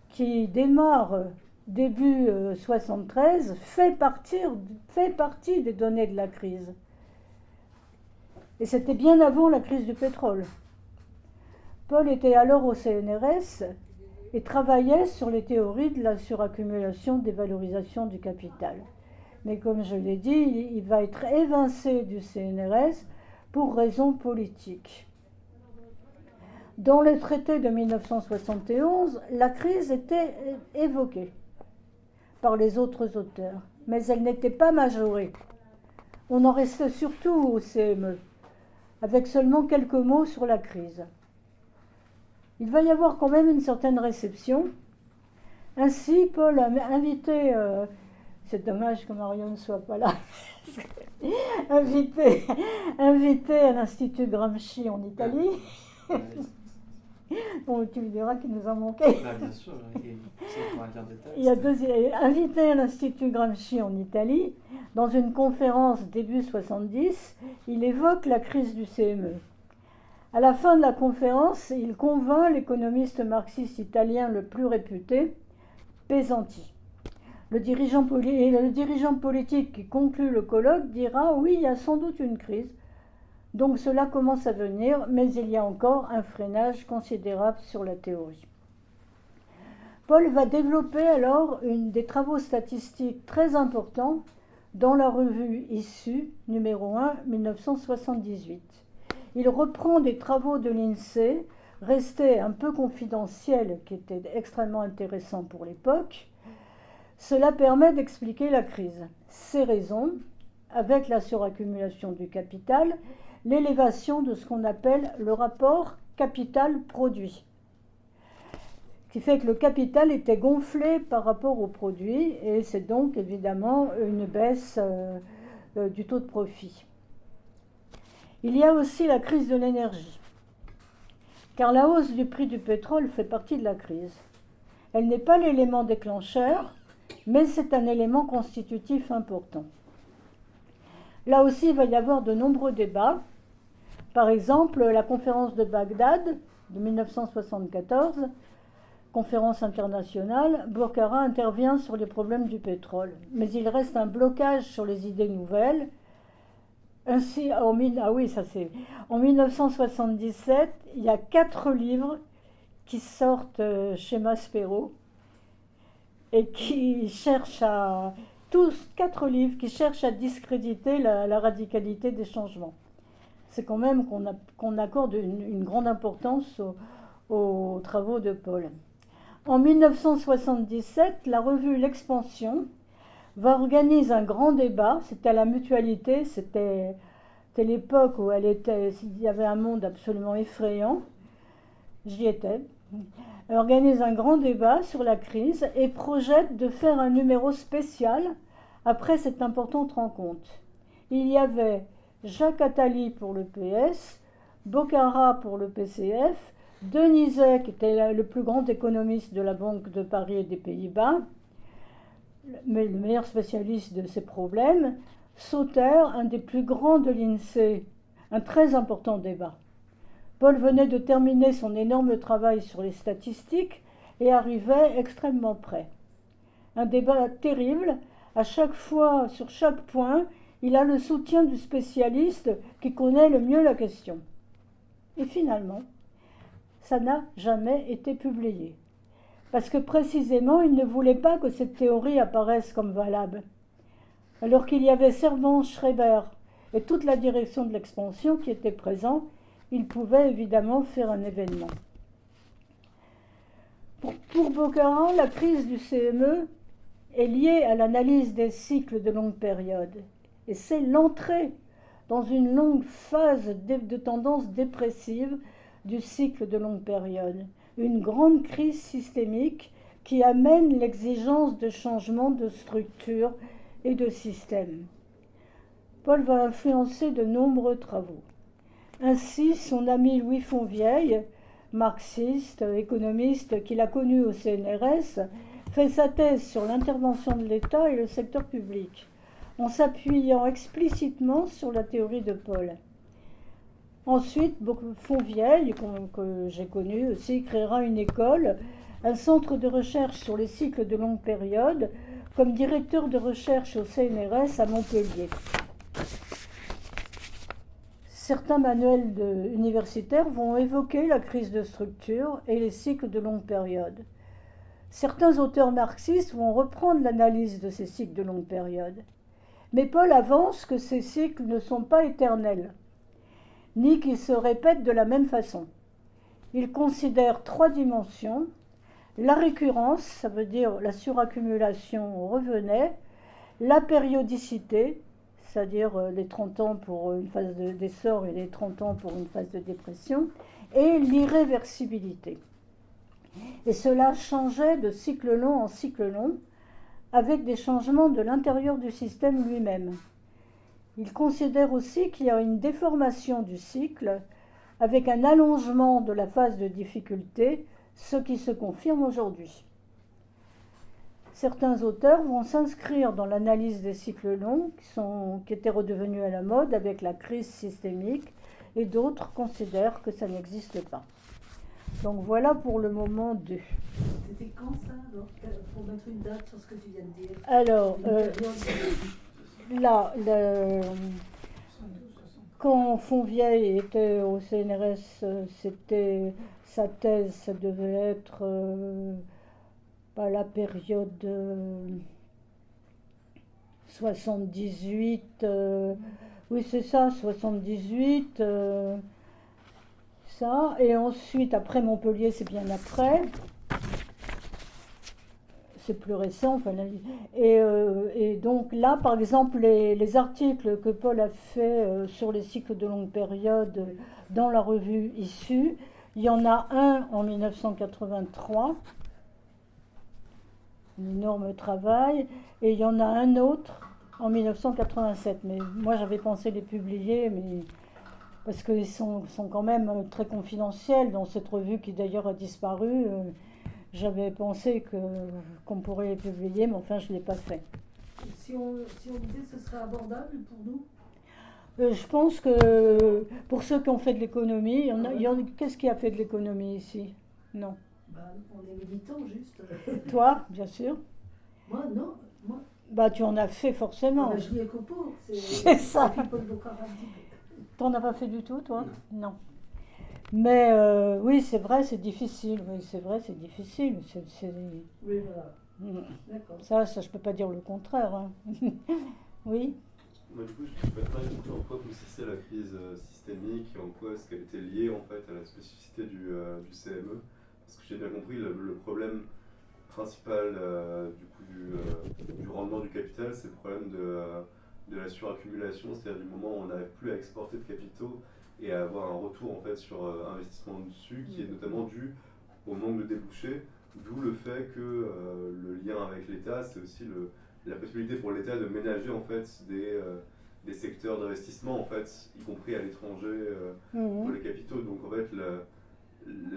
qui démarre début 1973, fait partie des données de la crise. Et c'était bien avant la crise du pétrole. Paul était alors au CNRS et travaillait sur les théories de la suraccumulation des valorisations du capital. Mais comme je l'ai dit, il va être évincé du CNRS pour raisons politiques. Dans le traité de 1971, la crise était évoquée par les autres auteurs, mais elle n'était pas majorée. On en restait surtout au CME, avec seulement quelques mots sur la crise. Il va y avoir quand même une certaine réception. Ainsi, Paul a invité, c'est dommage que Marion ne soit pas là, invité à l'Institut Gramsci en Italie. Bon, tu me diras qu'il nous en manquait. Bah, bien sûr, et ça, on pourra lire des textes. Il y a invité à l'Institut Gramsci en Italie, dans une conférence début 70, il évoque la crise du CME. À la fin de la conférence, il convainc l'économiste marxiste italien le plus réputé, Pesanti. Le dirigeant politique qui conclut le colloque dira « Oui, il y a sans doute une crise, donc cela commence à venir, mais il y a encore un freinage considérable sur la théorie. » Paul va développer alors des travaux statistiques très importants dans la revue Issue, numéro 1, 1978. Il reprend des travaux de l'INSEE, restés un peu confidentiels, qui étaient extrêmement intéressants pour l'époque. Cela permet d'expliquer la crise. Ces raisons, avec la suraccumulation du capital, l'élévation de ce qu'on appelle le rapport capital-produit, qui fait que le capital était gonflé par rapport au produit, et c'est donc évidemment une baisse du taux de profit. Il y a aussi la crise de l'énergie, car la hausse du prix du pétrole fait partie de la crise. Elle n'est pas l'élément déclencheur, mais c'est un élément constitutif important. Là aussi, il va y avoir de nombreux débats. Par exemple, la conférence de Bagdad de 1974, conférence internationale, Bourkara intervient sur les problèmes du pétrole. Mais il reste un blocage sur les idées nouvelles. Ainsi, en 1977, il y a 4 livres qui sortent chez Maspero et qui cherchent à... Tous 4 livres qui cherchent à discréditer la radicalité des changements. C'est quand même qu'on accorde une grande importance aux travaux de Paul. En 1977, la revue L'Expansion va organiser un grand débat. C'était à la Mutualité, c'était l'époque où il y avait un monde absolument effrayant. J'y étais. Elle organise un grand débat sur la crise et projette de faire un numéro spécial après cette importante rencontre. Il y avait Jacques Attali pour le PS, Bourkara pour le PCF, Denizet, qui était le plus grand économiste de la Banque de Paris et des Pays-Bas, mais le meilleur spécialiste de ces problèmes, Sauter, un des plus grands de l'INSEE, un très important débat. Paul venait de terminer son énorme travail sur les statistiques et arrivait extrêmement près. Un débat terrible, à chaque fois, sur chaque point, il a le soutien du spécialiste qui connaît le mieux la question. Et finalement, ça n'a jamais été publié. Parce que précisément, il ne voulait pas que cette théorie apparaisse comme valable. Alors qu'il y avait Servan Schreiber et toute la direction de l'expansion qui étaient présents, il pouvait évidemment faire un événement. Pour Bourkara, la crise du CME est liée à l'analyse des cycles de longue période. Et c'est l'entrée dans une longue phase de tendance dépressive du cycle de longue période. Une grande crise systémique qui amène l'exigence de changement de structure et de système. Paul va influencer de nombreux travaux. Ainsi, son ami Louis Fonvieille, marxiste, économiste, qu'il a connu au CNRS, fait sa thèse sur l'intervention de l'État et le secteur public, en s'appuyant explicitement sur la théorie de Paul. Ensuite, Fonvieille, que j'ai connu aussi, créera une école, un centre de recherche sur les cycles de longue période, comme directeur de recherche au CNRS à Montpellier. Certains manuels universitaires vont évoquer la crise de structure et les cycles de longue période. Certains auteurs marxistes vont reprendre l'analyse de ces cycles de longue période. Mais Paul avance que ces cycles ne sont pas éternels, ni qu'ils se répètent de la même façon. Il considère 3 dimensions. La récurrence, ça veut dire la suraccumulation revenait, la périodicité, c'est-à-dire les 30 ans pour une phase d'essor et les 30 ans pour une phase de dépression, et l'irréversibilité. Et cela changeait de cycle long en cycle long, avec des changements de l'intérieur du système lui-même. Il considère aussi qu'il y a une déformation du cycle avec un allongement de la phase de difficulté, ce qui se confirme aujourd'hui. Certains auteurs vont s'inscrire dans l'analyse des cycles longs qui étaient redevenus à la mode avec la crise systémique, et d'autres considèrent que ça n'existe pas. Donc voilà pour le moment 2. C'était quand ça, alors, pour mettre une date sur ce que tu viens de dire? Alors, là, quand Fonvieille était au CNRS, c'était sa thèse, ça devait être la période 78, oui c'est ça, 78, ça, et ensuite après Montpellier, c'est bien après. C'est plus récent. Enfin, et donc là, par exemple, les articles que Paul a fait sur les cycles de longue période dans la revue Issue, il y en a un en 1983, un énorme travail, et il y en a un autre en 1987. Mais moi, j'avais pensé les publier, mais parce qu'ils sont quand même très confidentiels dans cette revue qui d'ailleurs a disparu. J'avais pensé qu'on pourrait les publier, mais enfin, je ne l'ai pas fait. Si on disait que ce serait abordable pour nous? Je pense que pour ceux qui ont fait de l'économie, qu'est-ce qui a fait de l'économie ici? Non. On est militants, juste. Toi, bien sûr. Moi, non. Moi. Tu en as fait forcément. Je lis Ecopo. C'est ça. Tu n'en as pas fait du tout, toi? Non. Mais oui, c'est vrai, c'est difficile. Oui, c'est vrai, c'est difficile. Oui, voilà. D'accord. Ça, je ne peux pas dire le contraire. Hein. Oui. Du coup, je ne peux pas compris en quoi consistait la crise systémique et en quoi est-ce qu'elle était liée en fait à la spécificité du CME. Parce que j'ai bien compris, le problème principal du rendement du capital, c'est le problème de la suraccumulation, c'est-à-dire du moment où on n'arrive plus à exporter de capitaux et à avoir un retour en fait sur investissement dessus, qui est notamment dû au manque de débouchés, d'où le fait que le lien avec l'État, c'est aussi la possibilité pour l'État de ménager en fait des secteurs d'investissement en fait, y compris à l'étranger pour les capitaux. Donc en fait,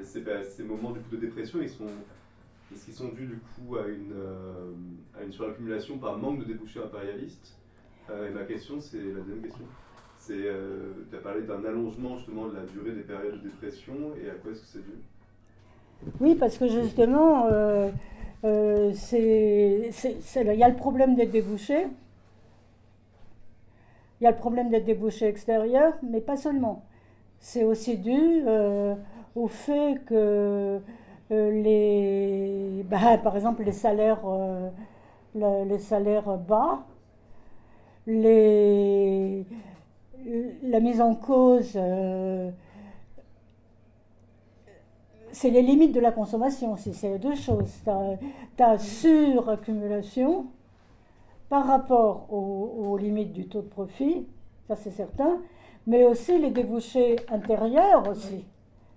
ces moments du coup de dépression, est-ce qu'ils sont dus du coup à une suraccumulation par manque de débouchés impérialistes? Et ma question, c'est la deuxième question. Tu as parlé d'un allongement justement de la durée des périodes de dépression, et à quoi est-ce que c'est dû? Oui, parce que justement, il y a le problème des débouchés. Il y a le problème des débouchés extérieurs, mais pas seulement. C'est aussi dû au fait que par exemple, les salaires bas, la mise en cause, c'est les limites de la consommation aussi, c'est deux choses. Tu as suraccumulation par rapport aux limites du taux de profit, ça c'est certain, mais aussi les débouchés intérieurs aussi.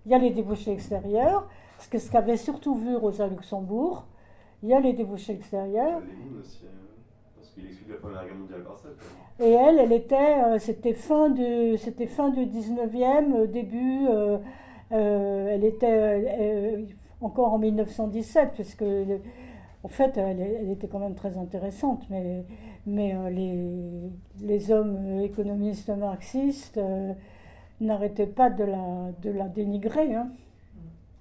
Il y a les débouchés extérieurs, ce qu'avait surtout vu Rosa Luxembourg, il y a les débouchés extérieurs. Lénine aussi, parce qu'il explique la Première Guerre mondiale par ça. Et c'était fin du 19e, début, elle était encore en 1917, puisque en fait elle était quand même très intéressante, mais les hommes économistes marxistes n'arrêtaient pas de la dénigrer. Hein.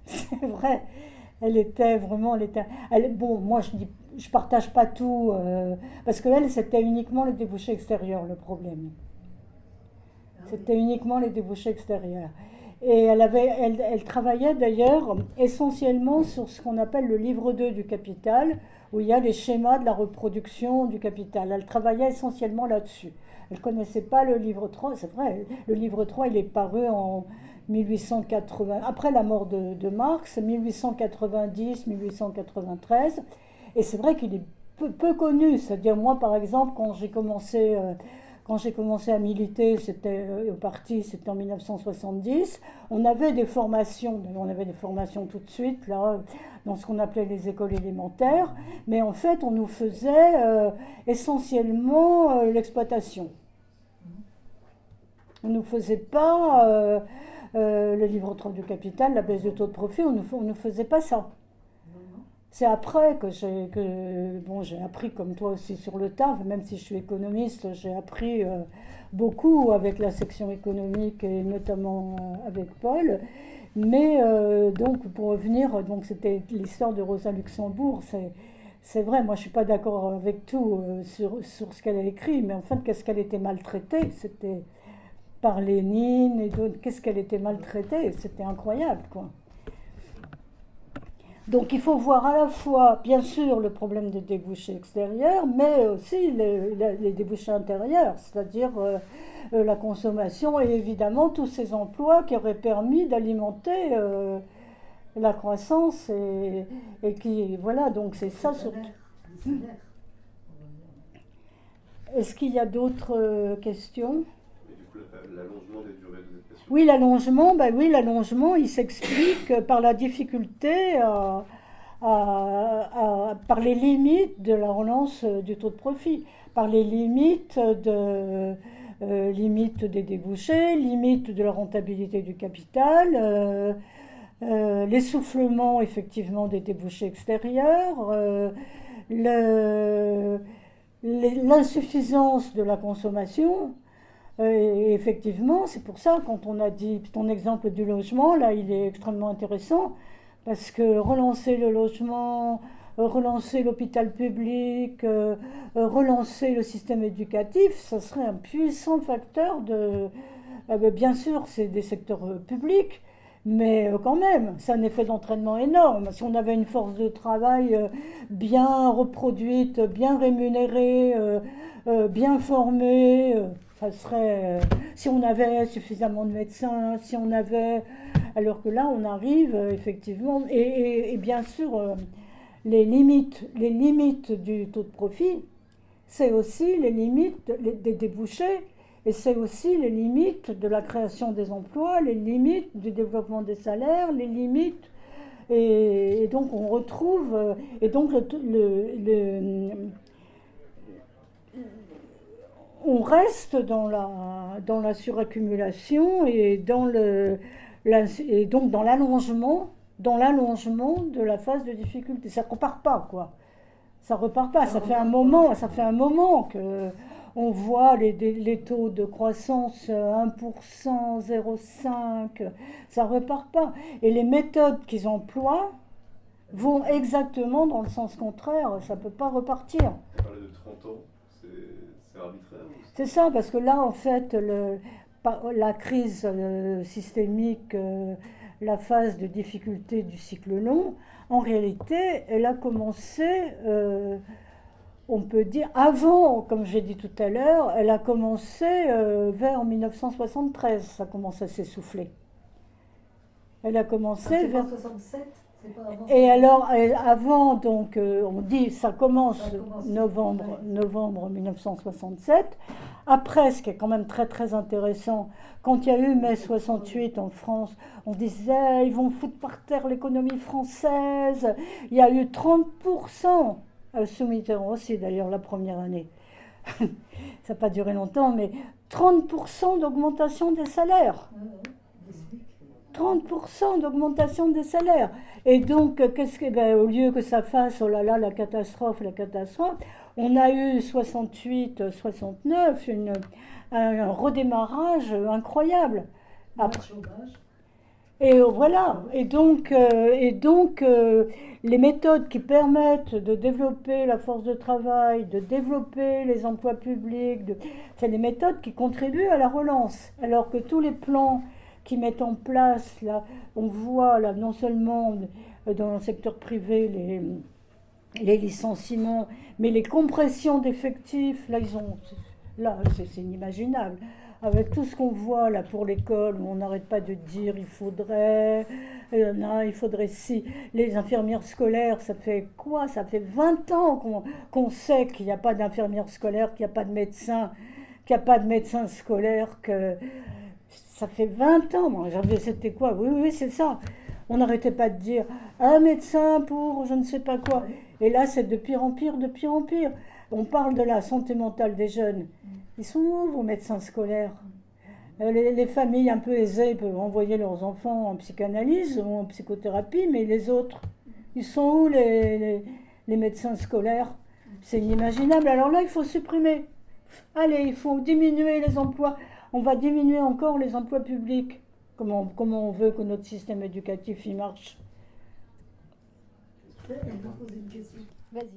C'est vrai, bon, moi je partage pas tout, parce qu'elle, c'était uniquement les débouchés extérieurs, le problème. C'était uniquement les débouchés extérieurs. Et elle travaillait d'ailleurs essentiellement sur ce qu'on appelle le livre 2 du Capital, où il y a les schémas de la reproduction du capital. Elle travaillait essentiellement là-dessus. Elle ne connaissait pas le livre 3, c'est vrai, le livre 3, il est paru en 1880, après la mort de Marx, 1890-1893, et c'est vrai qu'il est peu connu. C'est-à-dire, moi, par exemple, quand j'ai commencé à militer, au parti, c'était en 1970, on avait des formations tout de suite, là, dans ce qu'on appelait les écoles élémentaires, mais en fait, on nous faisait essentiellement l'exploitation. On ne nous faisait pas... le livre 3 du capital, la baisse du taux de profit, on ne faisait pas ça. C'est après que j'ai appris comme toi aussi sur le tard, même si je suis économiste, j'ai appris beaucoup avec la section économique et notamment avec Paul. Mais donc pour revenir, donc c'était l'histoire de Rosa Luxembourg, c'est vrai, moi je suis pas d'accord avec tout sur ce qu'elle a écrit, mais en fait qu'est-ce qu'elle était maltraitée, c'était par Lénine et d'autres, qu'est-ce qu'elle était maltraitée, c'était incroyable quoi. Donc il faut voir à la fois, bien sûr, le problème des débouchés extérieurs, mais aussi les débouchés intérieurs, c'est-à-dire la consommation et évidemment tous ces emplois qui auraient permis d'alimenter la croissance et qui, voilà, donc c'est ça surtout. Est-ce qu'il y a d'autres questions ? Et du coup, l'allongement des durées de dépression. Oui, l'allongement, il s'explique par la difficulté, par les limites de la relance du taux de profit, par les limites des débouchés, limites de la rentabilité du capital, l'essoufflement effectivement des débouchés extérieurs, l'insuffisance de la consommation. Et effectivement, c'est pour ça, quand on a dit ton exemple du logement, là, il est extrêmement intéressant, parce que relancer le logement, relancer l'hôpital public, relancer le système éducatif, ça serait un puissant facteur de... bien sûr, c'est des secteurs publics, mais quand même, c'est un effet d'entraînement énorme. Si on avait une force de travail bien reproduite, bien rémunérée, bien formée... ça serait, si on avait suffisamment de médecins, si on avait... Alors que là, on arrive effectivement... Et bien sûr, les limites du taux de profit, c'est aussi les limites des débouchés, et c'est aussi les limites de la création des emplois, les limites du développement des salaires, les limites... Et donc, on retrouve... Et donc, on reste dans la suraccumulation et donc dans l'allongement de la phase de difficulté. Ça repart pas, quoi. Ça repart pas. Ça fait un moment que on voit les taux de croissance 1%, 0,5%. Ça repart pas. Et les méthodes qu'ils emploient vont exactement dans le sens contraire. Ça peut pas repartir. Tu parlais de 30 ans. C'est arbitraire. C'est ça, parce que là, en fait, la crise systémique, la phase de difficulté du cycle long, en réalité, elle a commencé, on peut dire, avant, comme j'ai dit tout à l'heure, elle a commencé vers 1973, ça commence à s'essouffler. Elle a commencé vers... 1967 ? Et alors, avant, donc, on dit, ça commence novembre 1967. Après, ce qui est quand même très très intéressant, quand il y a eu mai 68 en France, on disait, ils vont foutre par terre l'économie française. Il y a eu 30%, sous Mitterrand aussi d'ailleurs, la première année. Ça n'a pas duré longtemps, mais 30% d'augmentation des salaires. 30% d'augmentation des salaires. Et donc, au lieu que ça fasse, oh là là, la catastrophe, on a eu 68, 69, un redémarrage incroyable. Et voilà. Et donc, les méthodes qui permettent de développer la force de travail, de développer les emplois publics, c'est les méthodes qui contribuent à la relance. Alors que tous les plans qui mettent en place, là, on voit là, non seulement dans le secteur privé les licenciements, mais les compressions d'effectifs, là, c'est inimaginable. Avec tout ce qu'on voit là pour l'école, où on n'arrête pas de dire il faudrait si les infirmières scolaires, ça fait quoi? Ça fait 20 ans qu'on sait qu'il n'y a pas d'infirmières scolaires, qu'il n'y a pas de médecins, qu'il n'y a pas de médecins scolaires, que ça fait 20 ans. Moi, c'était quoi? Oui, c'est ça. On n'arrêtait pas de dire un médecin pour je ne sais pas quoi. Et là, c'est de pire en pire, de pire en pire. On parle de la santé mentale des jeunes. Ils sont où vos médecins scolaires? Les familles un peu aisées peuvent envoyer leurs enfants en psychanalyse ou en psychothérapie, mais les autres, ils sont où les médecins scolaires? C'est inimaginable. Alors là, il faut supprimer. Allez, il faut diminuer les emplois. On va diminuer encore les emplois publics. Comment on veut que notre système éducatif y marche? Elle va poser une question. Vas-y.